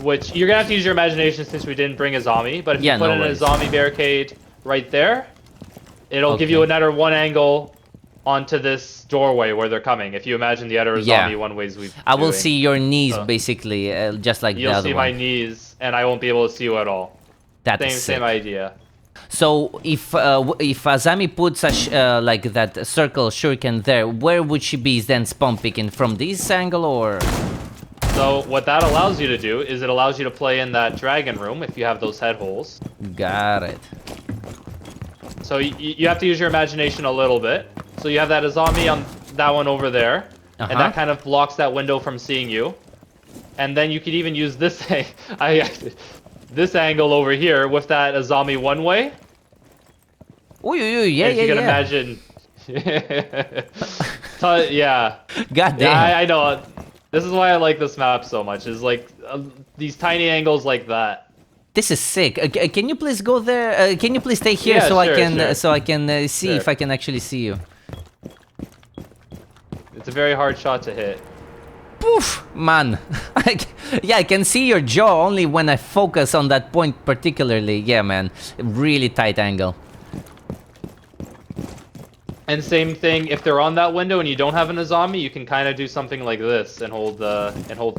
which you're gonna have to use your imagination since we didn't bring a zombie. But if Yeah, you put no in worries. a zombie barricade right there, it'll give you Okay. another one angle onto this doorway where they're coming. If you imagine the other Yeah. zombie one ways we've I will doing. see your knees So, basically, just like the You'll other see one. my knees, and I won't be able to see you at all. That is sick. Same idea. So if Azami puts like that circle shuriken there, where would she be then spawn picking, from this angle or? So what that allows you to do is it allows you to play in that dragon room if you have those head holes. Got it. So you have to use your imagination a little bit. So you have that Azami on that one over there, and that kind of blocks that window from seeing you. And then you could even use this this angle over here with that Azami one way. Ooh, yeah, If you can yeah. imagine. Yeah. God damn. Yeah, I know. This is why I like this map so much. Is like these tiny angles like that. This is sick. Can you please go there? Can you please stay here Yeah, so sure, sure. I can see Sure. if I can actually see you? It's a very hard shot to hit. Poof, man. Yeah, I can see your jaw only when I focus on that point particularly. Yeah, man. Really tight angle. And same thing, if they're on that window and you don't have an Azami, you can kind of do something like this and hold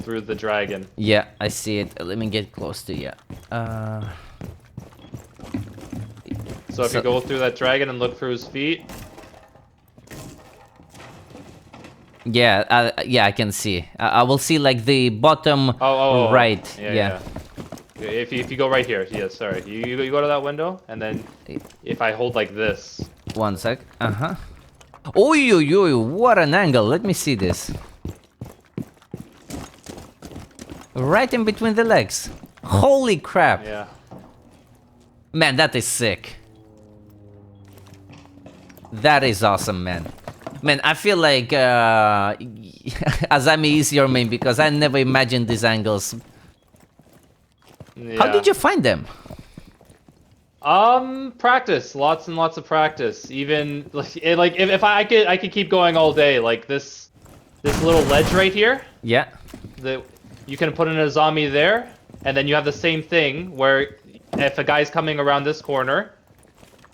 through the dragon. Yeah, I see it. Let me get close to you. So if you go through that dragon and look through his feet. Yeah, yeah, I can see. I will see like the bottom right. Yeah. If you go right here, yeah, sorry. You go to that window, and then if I hold like this. One sec. Oh, what an angle. Let me see this. Right in between the legs. Holy crap. Yeah. Man, that is sick. That is awesome, man. Man, I feel like Azami is your main because I never imagined these angles. Yeah. How did you find them? Practice, lots and lots of practice. Even like if I could keep going all day. Like this little ledge right here. Yeah. You can put in a zombie there, and then you have the same thing where if a guy's coming around this corner,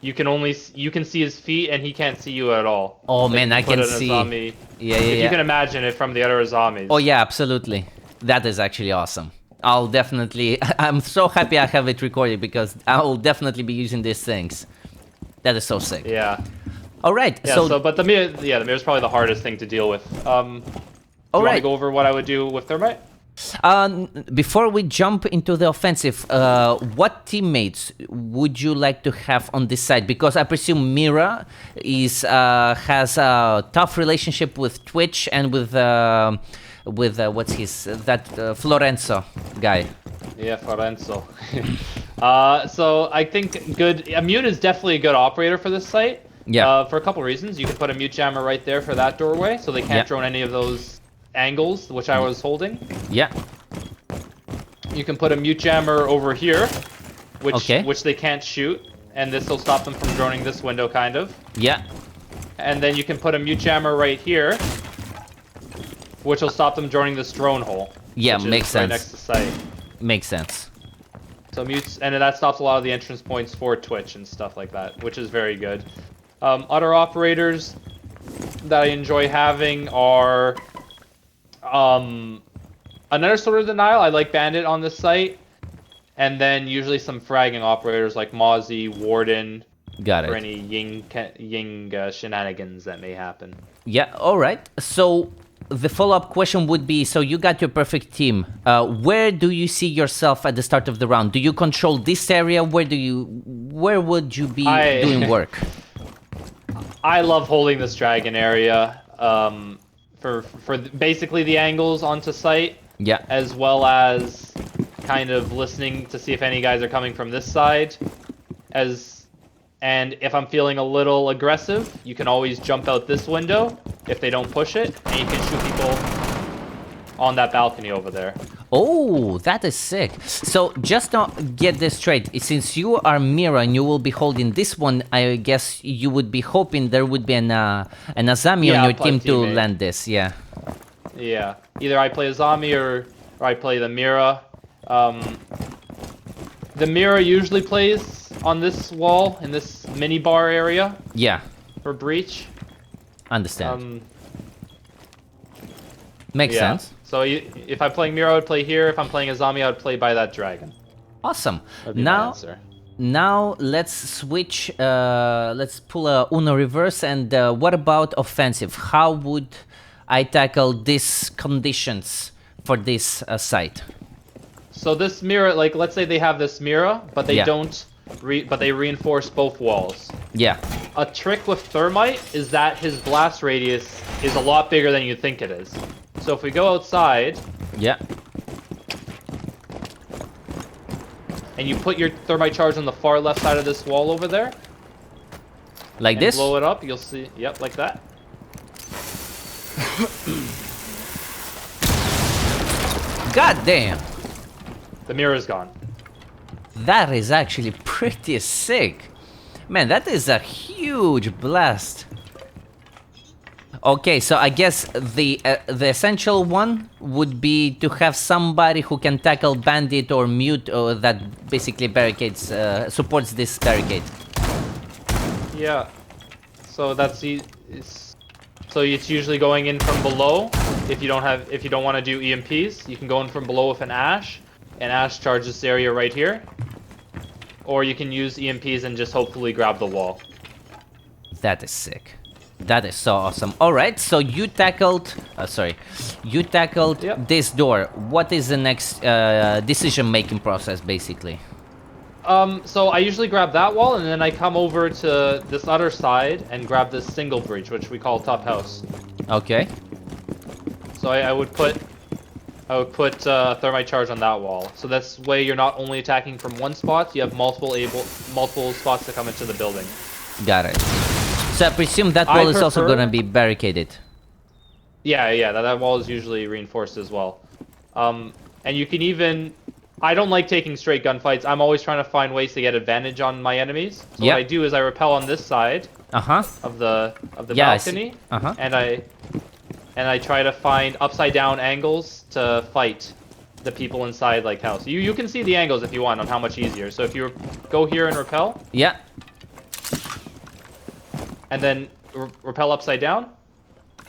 you can see his feet and he can't see you at all. Oh So man, you I put can in a see. zombie. Yeah, If you can imagine it from the other zombies. Oh yeah, absolutely. That is actually awesome. I'll definitely. I'm so happy I have it recorded because I will definitely be using these things. That is so sick. Yeah. All right. Yeah. So, But the mirror is probably the hardest thing to deal with. Do you want to go over what I would do with thermite? before we jump into the offensive, what teammates would you like to have on this side? Because I presume Mira has a tough relationship with Twitch and with what's his Florenzo guy. Yeah, Florenzo. So I think Immune is definitely a good operator for this site. Yeah. For a couple reasons. You can put a mute jammer right there for that doorway, so they can't drone any of those angles, which I was holding. Yeah. You can put a mute jammer over here, Okay. which they can't shoot, and this will stop them from droning this window, kind of. Yeah. And then you can put a mute jammer right here, which will stop them droning this drone hole. Yeah, which is makes right sense. next to site. Makes sense. So mutes, and that stops a lot of the entrance points for Twitch and stuff like that, which is very good. Other operators that I enjoy having are another sort of denial. I like Bandit on this site, and then usually some fragging operators like Mozzie, Warden, Got for it. any Ying shenanigans that may happen. Yeah, all right. So the follow-up question would be, so you got your perfect team. Where do you see yourself at the start of the round? Do you control this area? Where would you be doing work? I love holding this dragon area for basically the angles onto site. Yeah. As well as kind of listening to see if any guys are coming from this side. And if I'm feeling a little aggressive, you can always jump out this window if they don't push it, and you can shoot people on that balcony over there. Oh, that is sick. So just to get this straight, since you are Mira and you will be holding this one, I guess you would be hoping there would be an Azami on your team to teammate. land this, yeah. Yeah. Either I play a zombie or I play the Mira. The mirror usually plays on this wall in this mini bar area Yeah, for breach. understand. Makes Yeah. sense. So if I'm playing mirror, I would play here. If I'm playing a zombie, I would play by that dragon. Awesome. That'd be my Now, answer. now let's switch. Let's pull a Uno reverse. And what about offensive? How would I tackle these conditions for this site? So this mirror, like, let's say they have this mirror, but they Yeah. don't, but they reinforce both walls. Yeah. A trick with thermite is that his blast radius is a lot bigger than you think it is. So if we go outside Yeah. and you put your thermite charge on the far left side of this wall over there, Like and this? blow it up, you'll see, yep, like that. God damn. The mirror is gone. That is actually pretty sick. Man, that is a huge blast. Okay, so I guess the essential one would be to have somebody who can tackle bandit or mute or that basically barricades supports this barricade. Yeah. So so it's usually going in from below. If you don't want to do EMPs, you can go in from below with an Ash, and Ash charges this area right here. Or you can use EMPs and just hopefully grab the wall. That is sick. That is so awesome. All right, so you tackled. You tackled Yep. this door. What is the next decision-making process, basically? So I usually grab that wall, and then I come over to this other side and grab this single breach, which we call top house. Okay. So I would put thermite charge on that wall. So this way you're not only attacking from one spot, you have multiple spots to come into the building. Got it. So I presume that I wall is also prefer- gonna be barricaded. Yeah, that wall is usually reinforced as well. And you can even... I don't like taking straight gunfights. I'm always trying to find ways to get advantage on my enemies. So Yep. what I do is I rappel on this side Uh-huh. of the Yeah, I see. balcony, Uh-huh. and I try to find upside down angles to fight the people inside like house. You can see the angles if you want on how much easier. So if you go here and rappel, Yeah. and then rappel upside down,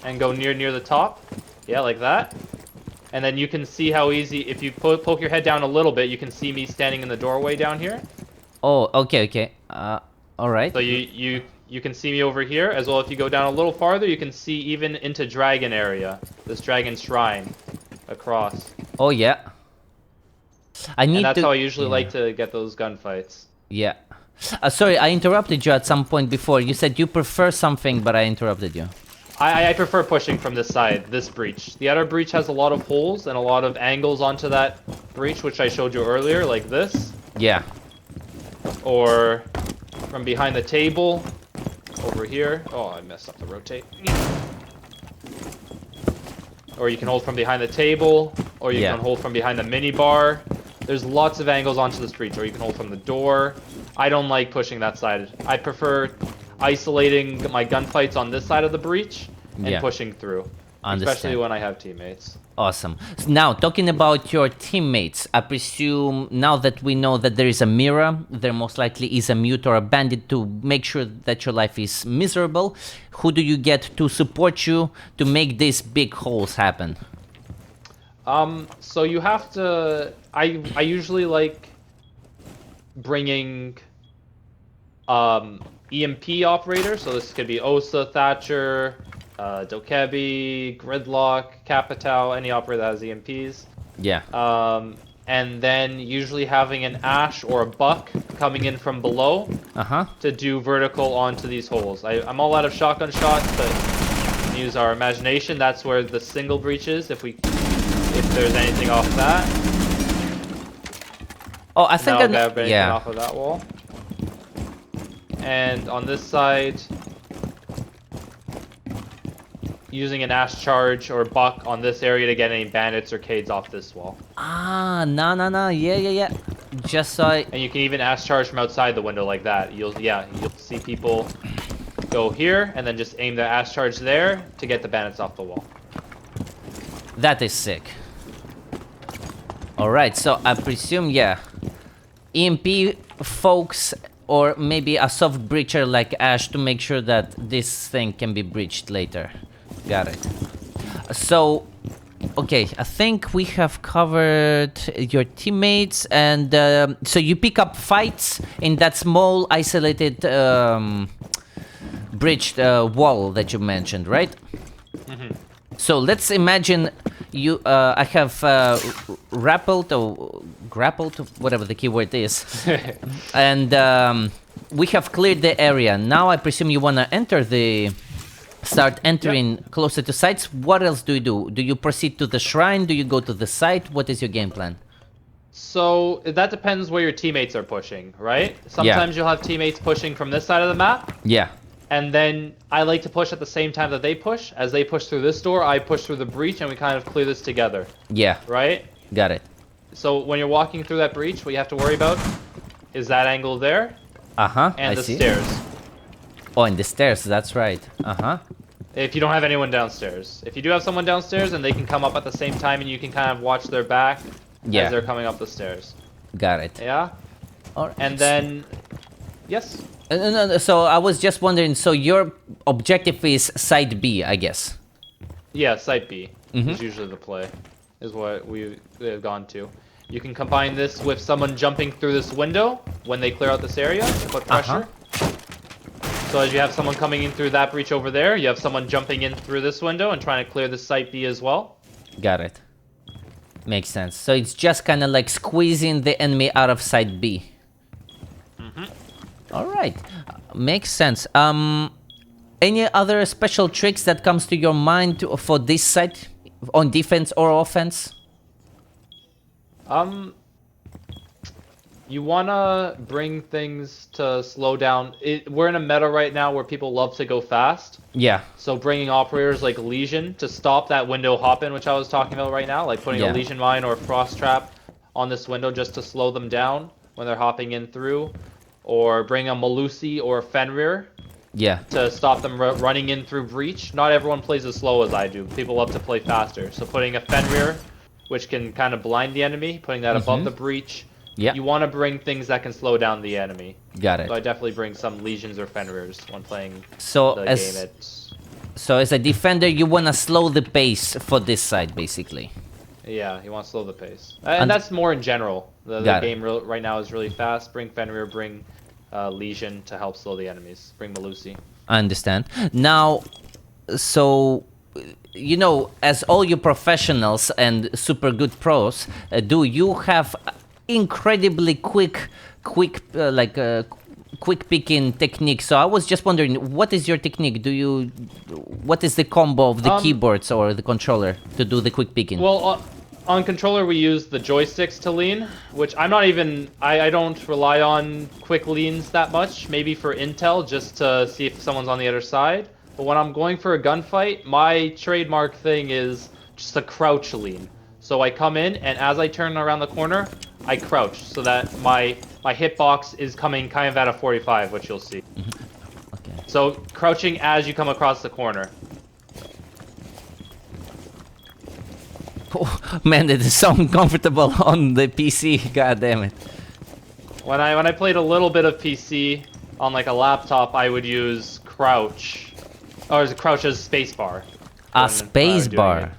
and go near the top, yeah, like that. And then you can see how easy, if you poke your head down a little bit, you can see me standing in the doorway down here. Oh, okay. All right. So you can see me over here, as well if you go down a little farther, you can see even into dragon area, this dragon shrine across. Oh yeah. I need And that's to. how I usually yeah. like to get those gunfights. Yeah. Sorry, I interrupted you at some point before. You said you prefer something, but I interrupted you. I prefer pushing from this side, this breach. The other breach has a lot of holes and a lot of angles onto that breach, which I showed you earlier, like this. Yeah. Or from behind the table, over here. Oh, I messed up the rotate. Or you can hold from behind the table, or you Yeah. can hold from behind the mini bar. There's lots of angles onto this breach, or you can hold from the door. I don't like pushing that side. I prefer isolating my gunfights on this side of the breach and Yeah. pushing through. Understand. Especially when I have teammates. Awesome. Now, talking about your teammates, I presume now that we know that there is a mirror, there most likely is a mute or a bandit to make sure that your life is miserable. Who do you get to support you to make these big holes happen? So you have to... I usually like bringing EMP operators. So this could be Osa, Thatcher, Dokebi, Gridlock, Capitao, any operator that has EMPs. Yeah. And then usually having an Ash or a Buck coming in from below Uh-huh. to do vertical onto these holes. I'm all out of shotgun shots, but we can use our imagination. That's where the single breach is, if there's anything off that. Oh, I think Now I grab anything yeah. off of that wall. And on this side, using an Ash charge or Buck on this area to get any bandits or Cades off this wall. Ah, no. Yeah. Just so I... And you can even Ash charge from outside the window like that. You'll see people go here and then just aim the Ash charge there to get the bandits off the wall. That is sick. All right, so I presume, yeah, EMP folks or maybe a soft breacher like Ash to make sure that this thing can be breached later. Got it. So, okay, I think we have covered your teammates, and so you pick up fights in that small isolated breached wall that you mentioned, right? So let's imagine you. I have grappled, whatever the keyword is, and we have cleared the area. Now I presume you wanna start entering closer to sites. What else do you do? Do you proceed to the shrine? Do you go to the site? What is your game plan? So that depends where your teammates are pushing, right? Sometimes you'll have teammates pushing from this side of the map. Yeah. And then I like to push at the same time that they push. As they push through this door, I push through the breach, and we kind of clear this together. Yeah. Right? Got it. So when you're walking through that breach, what you have to worry about is that angle there, and the stairs. Oh, and the stairs, that's right. If you don't have anyone downstairs. If you do have someone downstairs, and they can come up at the same time, and you can kind of watch their back as they're coming up the stairs. Got it. Yeah? And then... Yes? No, so I was just wondering, so your objective is side B, I guess? Yeah, site B is usually the play, is what we have gone to. You can combine this with someone jumping through this window when they clear out this area to put pressure. So as you have someone coming in through that breach over there, you have someone jumping in through this window and trying to clear the site B as well. Got it. Makes sense. So it's just kind of like squeezing the enemy out of site B. All right, makes sense. Any other special tricks that comes to your mind for this site, on defense or offense? You wanna bring things to slow down. We're in a meta right now where people love to go fast. Yeah. So bringing operators like Legion to stop that window hop-in, which I was talking about right now, like putting a Legion mine or a frost trap on this window just to slow them down when they're hopping in through. Or bring a Malusi or a Fenrir to stop them running in through breach. Not everyone plays as slow as I do. People love to play faster. So putting a Fenrir, which can kind of blind the enemy, putting that above the breach. You want to bring things that can slow down the enemy. Got it. So I definitely bring some Legions or Fenrirs when playing the game. So as a defender, you want to slow the pace for this side, basically. Yeah, you want to slow the pace. And that's more in general. The game right now is really fast. Bring Fenrir, bring Legion to help slow the enemies. Bring Malusi. I understand. Now, so, you know, as all you professionals and super good pros, do you have incredibly quick picking technique? So I was just wondering, what is your technique? What is the combo of the keyboards or the controller to do the quick picking? Well, on controller we use the joysticks to lean, which I don't rely on quick leans that much, maybe for intel just to see if someone's on the other side. But when I'm going for a gunfight, my trademark thing is just a crouch lean. So I come in, and as I turn around the corner, I crouch so that my hitbox is coming kind of at a 45, which you'll see. Okay. So crouching as you come across the corner. Oh, man, it is so uncomfortable on the PC. God damn it. When I played a little bit of PC on like a laptop, I would use crouch, or crouch as spacebar. A spacebar.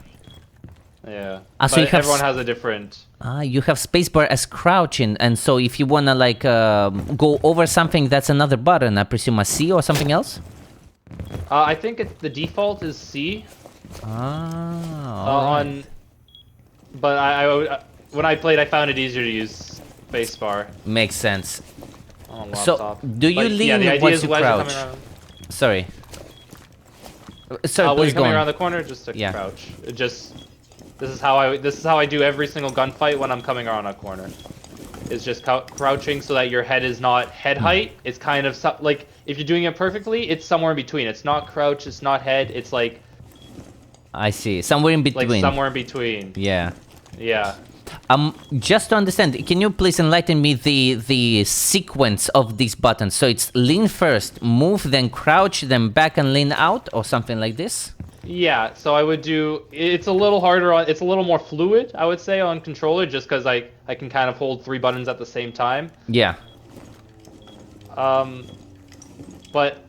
Yeah. So everyone has a different. You have spacebar as crouching, and so if you wanna like go over something, that's another button. I presume a C or something else. I think the default is C. Right. But when I played, I found it easier to use spacebar. Makes sense. On so, laptop. do you lean once you crouch? Sorry. When you're coming around the corner, just to crouch. This is how I do every single gunfight when I'm coming around a corner. It's just crouching so that your head is not head height. It's kind of like if you're doing it perfectly, it's somewhere in between. It's not crouch. It's not head. It's like. I see. Somewhere in between. Like somewhere in between. Yeah. Yeah. Just to understand, can you please enlighten me the sequence of these buttons? So it's lean first, move, then crouch, then back and lean out, or something like this? Yeah, so I would do. It's a little harder on. It's a little more fluid, I would say, on controller, just because I can kind of hold 3 buttons at the same time. Yeah, Um, but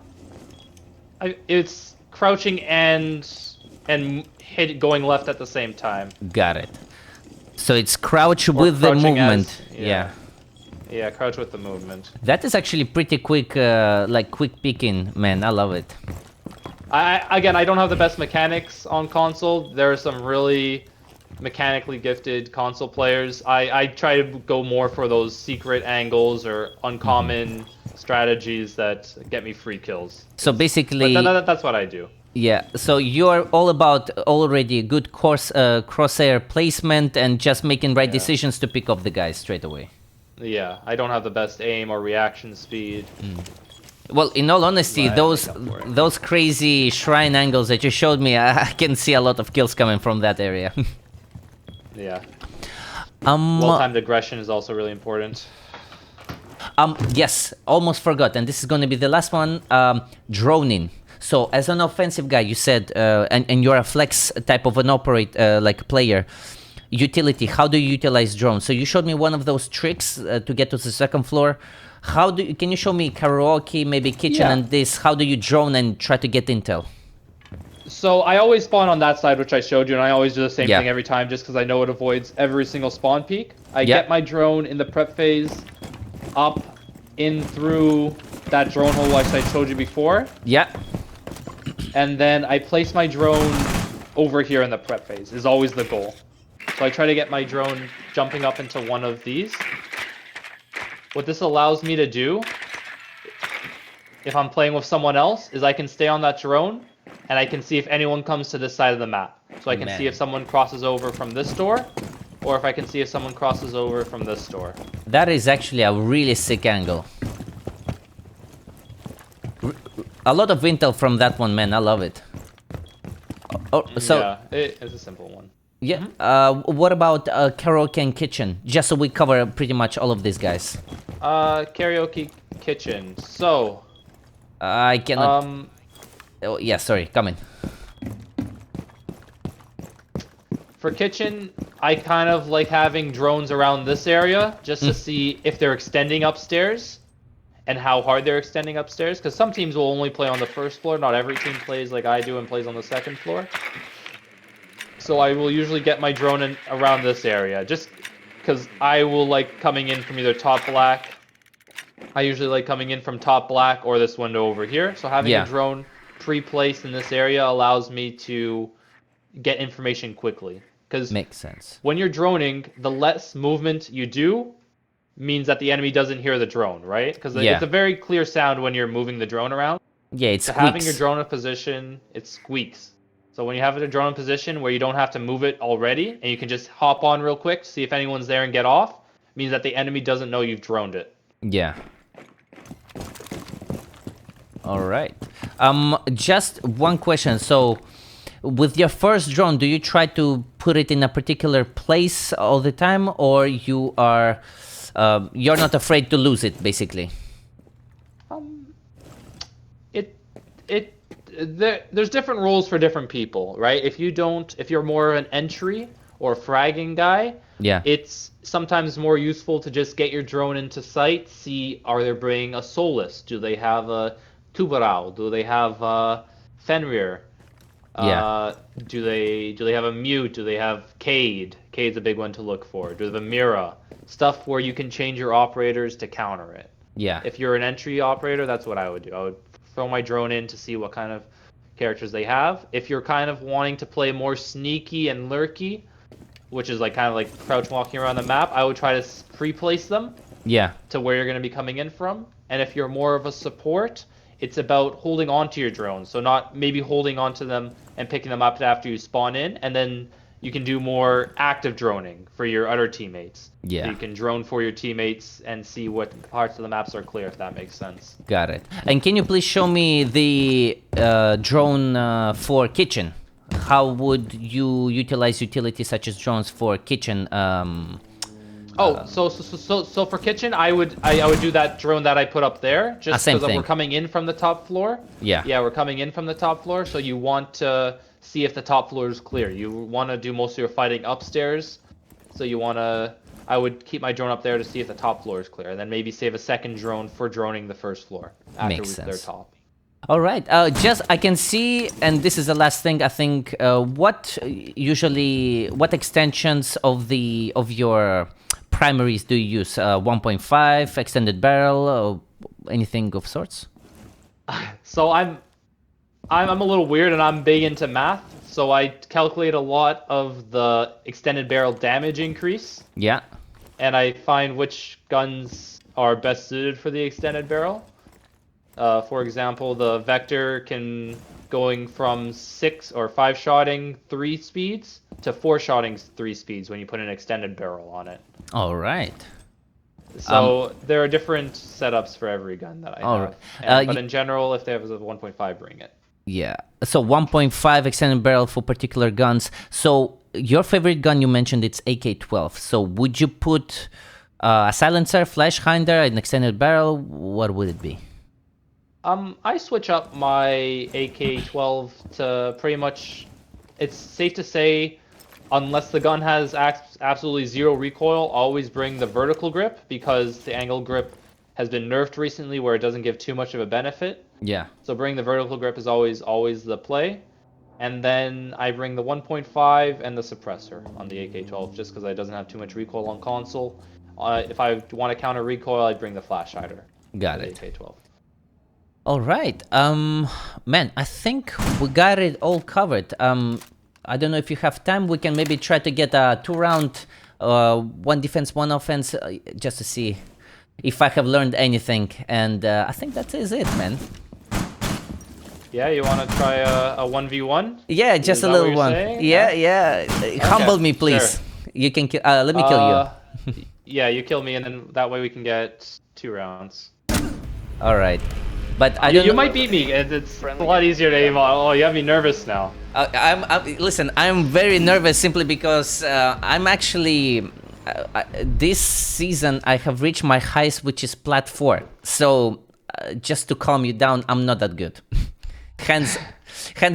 it's crouching and hit going left at the same time, got it. So it's crouch or with the crouching movement. as Yeah. yeah, crouch with the movement. That is actually pretty quick, like quick picking, man. I love it. I don't have the best mechanics on console. There are some really mechanically gifted console players. I try to go more for those secret angles or uncommon strategies that get me free kills. So But basically, that's what I do. yeah. So you're all about already good crosshair placement and just making right Yeah. decisions to pick up the guys straight away. Yeah, I don't have the best aim or reaction speed. Well, in all honesty, Right, those make up for it. those crazy shrine angles that you showed me, I can see a lot of kills coming from that area. Yeah. Well-timed aggression is also really important. Yes, almost forgot, and this is going to be the last one. Droning. So, as an offensive guy, you said, and you're a flex type of an like player. Utility. How do you utilize drones? So you showed me one of those tricks to get to the second floor. Can you show me karaoke, maybe kitchen, Yeah. and this? How do you drone and try to get intel? So I always spawn on that side, which I showed you, and I always do the same Yeah. thing every time, just because I know it avoids every single spawn peak. I Yeah. get my drone in the prep phase, up, in through that drone hole like I showed you before, Yeah. and then I place my drone over here in the prep phase. Is always the goal. So I try to get my drone jumping up into one of these. What this allows me to do, if I'm playing with someone else, is I can stay on that drone, and I can see if anyone comes to this side of the map. So I can see if Man. someone crosses over from this door, or if I can see if someone crosses over from this door. That is actually a really sick angle. A lot of intel from that one, man. I love it. Oh, so Yeah, it's a simple one. yeah. What about karaoke and kitchen? Just so we cover pretty much all of these guys. Karaoke kitchen. So, I cannot. um, Oh, yeah, sorry. Come in. for kitchen, I kind of like having drones around this area just to see if they're extending upstairs and how hard they're extending upstairs. Because some teams will only play on the first floor. Not every team plays like I do and plays on the second floor. So I will usually get my drone in around this area, just because I will like coming in from either top black. I usually like coming in from top black or this window over here. So having Yeah. a drone pre-placed in this area allows me to get information quickly. Because Makes sense. when you're droning, the less movement you do means that the enemy doesn't hear the drone, right? Because Yeah. it's a very clear sound when you're moving the drone around. Yeah, it's So having your squeaks. drone in position, it squeaks. So when you have a drone in position where you don't have to move it already, and you can just hop on real quick, see if anyone's there and get off, means that the enemy doesn't know you've droned it. Yeah. All right. Just one question. So, with your first drone, do you try to put it in a particular place all the time, or you're not afraid to lose it, basically? There's different rules for different people, right? If you're more an entry or fragging guy, Yeah. it's sometimes more useful to just get your drone into sight, see are they bringing a Solus? Do they have a Tubarao? Do they have a Fenrir? Yeah. Do they have a Mute? Do they have Cade? Cade's a big one to look for. Do they have a Mira? Stuff where you can change your operators to counter it. Yeah. If you're an entry operator, that's what I would do. I would throw my drone in to see what kind of characters they have. If you're kind of wanting to play more sneaky and lurky, which is like kind of like crouch walking around the map, I would try to pre-place them Yeah. to where you're going to be coming in from. And if you're more of a support, it's about holding on to your drones. So not maybe holding on to them and picking them up after you spawn in, and then you can do more active droning for your other teammates. Yeah. So you can drone for your teammates and see what parts of the maps are clear, if that makes sense. Got it. And can you please show me the drone for kitchen? How would you utilize utilities such as drones for kitchen? So for kitchen, I would do that drone that I put up there, just same because thing. we're coming in from the top floor. Yeah. Yeah, we're coming in from the top floor, so you want to see if the top floor is clear. You want to do most of your fighting upstairs, so you want to. I would keep my drone up there to see if the top floor is clear, and then maybe save a second drone for droning the first floor after Makes we clear sense. top. All right. Just I can see, and this is the last thing I think. What extensions of your primaries do you use? 1.5 extended barrel, or anything of sorts? So I'm a little weird, and I'm big into math. So I calculate a lot of the extended barrel damage increase, Yeah. and I find which guns are best suited for the extended barrel. For example, the Vector can going from 6 or 5 shotting 3 speeds to 4 shotting 3 speeds when you put an extended barrel on it. All right. So there are different setups for every gun that I all have. right. But in general, if they have a 1.5, bring it. Yeah. So 1.5 extended barrel for particular guns. So your favorite gun, you mentioned it's AK-12. So would you put a silencer, flash hinder, an extended barrel? What would it be? I switch up my AK-12 to pretty much. It's safe to say, unless the gun has absolutely zero recoil, always bring the vertical grip, because the angle grip has been nerfed recently where it doesn't give too much of a benefit. Yeah. So bring the vertical grip is always the play. And then I bring the 1.5 and the suppressor on the AK-12 just because it doesn't have too much recoil on console. If I want to counter recoil, I bring the flash hider. Got for the it. AK-12. All right. Man, I think we got it all covered. I don't know if you have time. We can maybe try to get a 2-round, 1 defense, 1 offense, just to see if I have learned anything. And I think that is it, man. Yeah, you want to try a 1v1? Yeah, just Is a that little what one. you're saying? Yeah. Humble me, please. sure. You can let me kill you. Yeah, you kill me, and then that way we can get 2 rounds. All right. But I You, don't you know. might beat me. It's a lot easier to aim on. Oh, you have me nervous now. Listen, I'm very nervous simply because I'm actually this season I have reached my highest, which is plat 4. So just to calm you down, I'm not that good. hence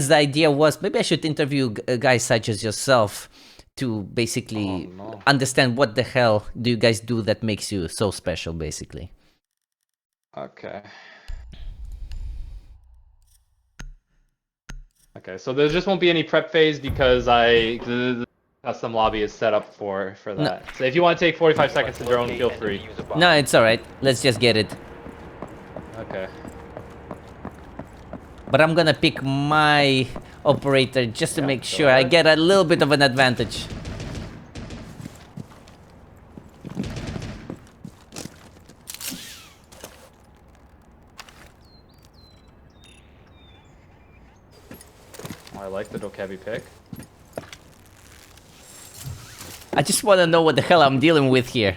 the idea was maybe I should interview guys such as yourself to basically understand what the hell do you guys do that makes you so special, basically. Okay. Okay, so there just won't be any prep phase because the custom lobby is set up for that. No. So if you want to take 45 seconds to drone, feel free. No, it's all right. Let's just get it. Okay. But I'm gonna pick my operator just to make go sure I ahead. get a little bit of an advantage. I like the Dokebi pick. I just want to know what the hell I'm dealing with here.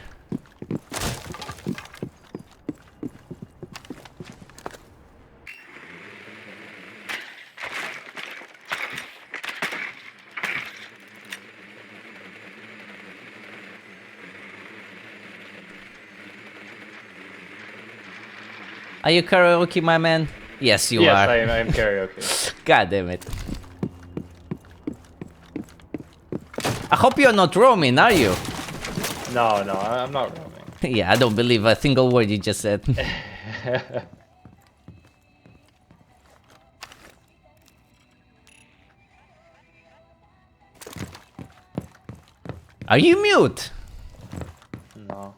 Are you karaoke, my man? Yes, you Yes, are. I am karaoke. God damn it. I hope you're not roaming, are you? No, I'm not roaming. Yeah, I don't believe a single word you just said. Are you mute? No.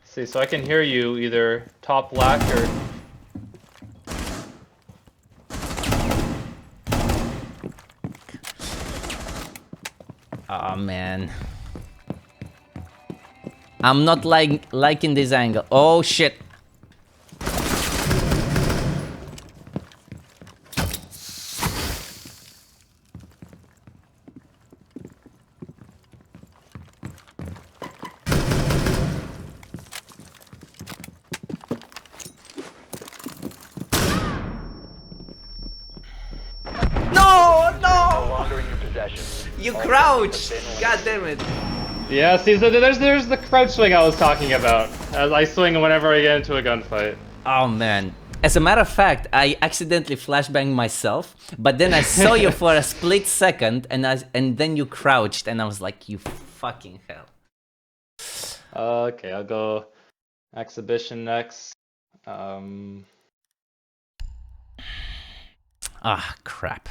See, so I can hear you either top black or... Oh man. I'm not liking this angle. Oh shit. No, No no! longer in your possession. You All crouch! friendlies have been God damn it. Yeah, see, so there's the crouch swing I was talking about. As I swing whenever I get into a gunfight. Oh man. As a matter of fact, I accidentally flashbanged myself, but then I saw you for a split second, and then you crouched, and I was like, you fucking hell. Okay, I'll go exhibition next. Ah, crap.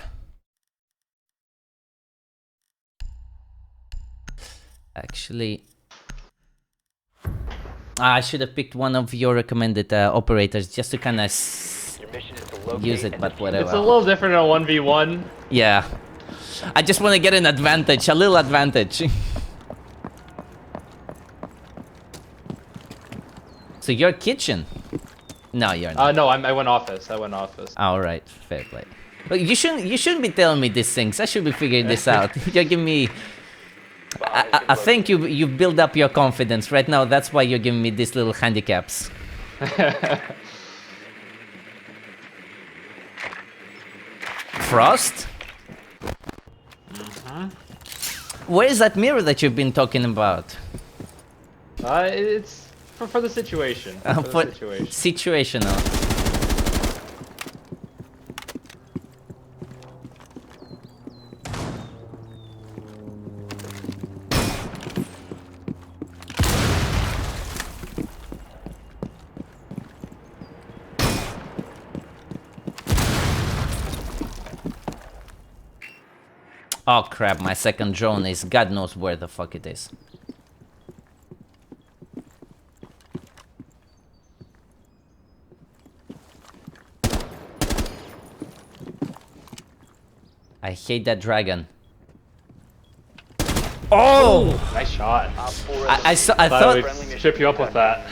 Actually, I should have picked one of your recommended operators just to kind of Your mission is to locate use it, and but defuse. whatever. It's a little different in a 1v1. Yeah. I just want to get an advantage, a little advantage. So you're kitchen? No, you're not. No, I went office. All right, fair play. But you shouldn't be telling me these things. I should be figuring this out. You're giving me. I think you build up your confidence right now. That's why you're giving me these little handicaps. Frost? Where is that mirror that you've been talking about? It's for the situation. For the situation. Situational. Oh crap, my second drone is God knows where the fuck it is. I hate that dragon. Oh! Nice shot. I Thought thought we'd trip you up with that.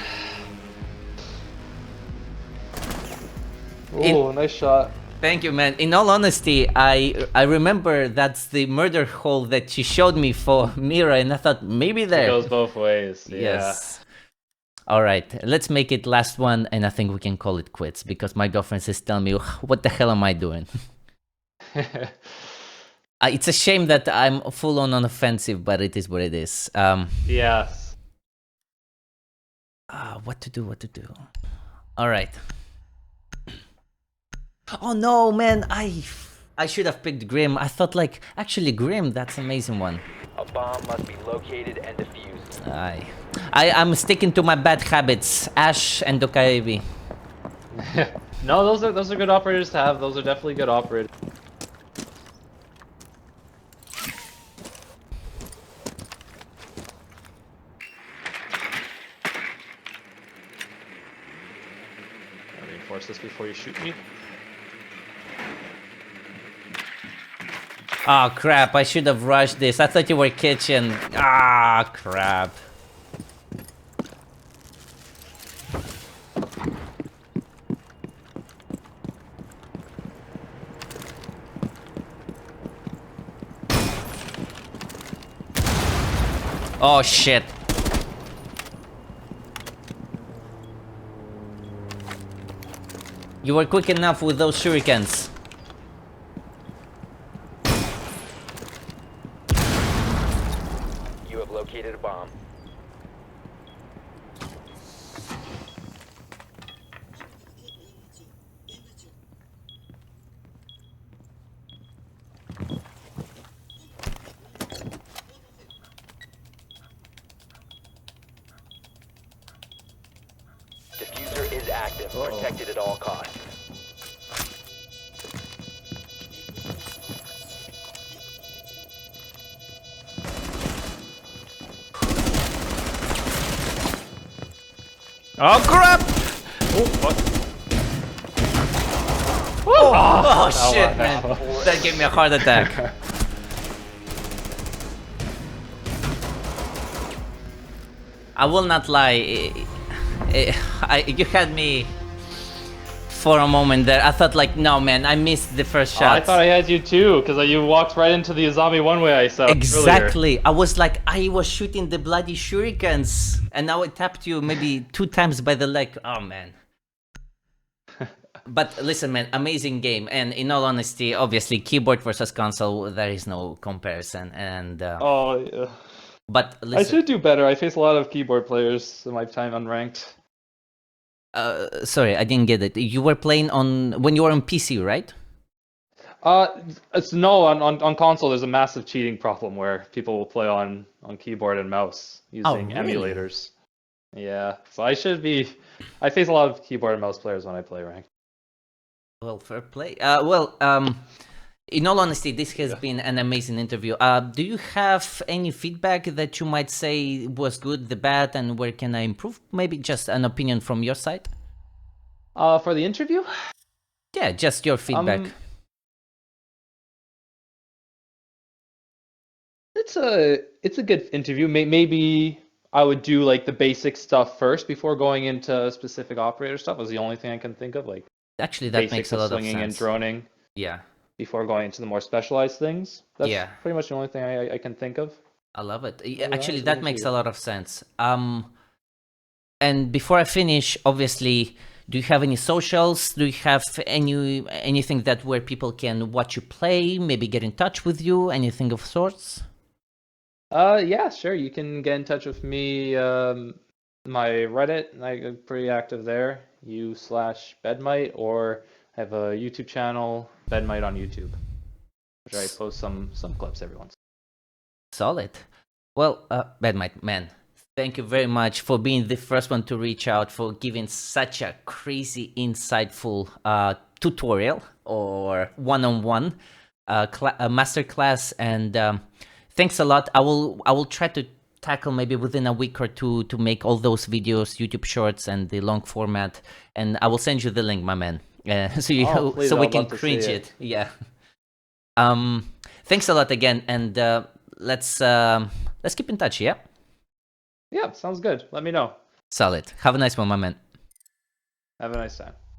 Oh, nice shot. Thank you, man. In all honesty, I remember that's the murder hole that she showed me for Mira, and I thought maybe It there. goes both ways. Yeah. Yes. All right, let's make it last one, and I think we can call it quits because my girlfriend is telling me, "What the hell am I doing?" It's a shame that I'm full on offensive, but it is what it is. Yes. What to do? What to do? All right. Oh no, man! I should have picked Grim. I thought actually Grim. That's an amazing one. A bomb must be located and defused. I'm sticking to my bad habits. Ash and Dokaibi. No, those are good operators to have. Those are definitely good operators. I'll reinforce this before you shoot me. Oh crap! I should have rushed this. I thought you were kitchen. Ah crap. Oh shit. You were quick enough with those shurikens. You have located a bomb. Diffuser is active. Protected at all costs. Oh crap! Oh, what? Oh shit, one, man! that one. That gave me a heart attack. I will not lie. You had me for a moment there. I thought no man, I missed the first shot. I thought I had you too, because you walked right into the zombie one-way I saw Exactly. I was shooting the bloody shurikens, and now I tapped you maybe 2 times by the leg. Oh man. But listen, man, amazing game. And in all honesty, obviously, keyboard versus console, there is no comparison. And Oh, yeah. But I listen, should do better. I face a lot of keyboard players in my time unranked. sorry, I didn't get it. You were playing on when you were on PC, right? It's no on console. There's a massive cheating problem where people will play on keyboard and mouse using really? emulators. Yeah, so I should be. I face a lot of keyboard and mouse players when I play ranked. Well, fair play. In all honesty, this has been an amazing interview. Do you have any feedback that you might say was good, the bad, and where can I improve? Maybe just an opinion from your side. For the interview, Yeah, just your feedback. it's a good interview. Maybe I would do like the basic stuff first before going into specific operator stuff. Was the only thing I can think of, like Actually, that makes basics a of lot of swinging and sense. droning Yeah, before going into the more specialized things. That's yeah, pretty much the only thing I can think of. I love it. Other than that, Actually, it's a good that makes a interview. lot of sense. And before I finish, obviously, do you have any socials? Do you have anything that where people can watch you play? Maybe get in touch with you? Anything of sorts? Yeah, sure. You can get in touch with me. My Reddit, I'm pretty active there. U/Bedmite, or I have a YouTube channel, Bedmite on YouTube, which I post some clips every once. Solid. Well, Badmite, man, thank you very much for being the first one to reach out, for giving such a crazy, insightful tutorial or one-on-one masterclass, and thanks a lot. I will try to tackle maybe within a week or two to make all those videos, YouTube shorts, and the long format, and I will send you the link, my man, so you Oh, please, so we I'd can love to see cringe it. it. Yeah. Thanks a lot again, and let's keep in touch. Yeah. Yeah, sounds good. Let me know. Solid. Have a nice one, my man. Have a nice time.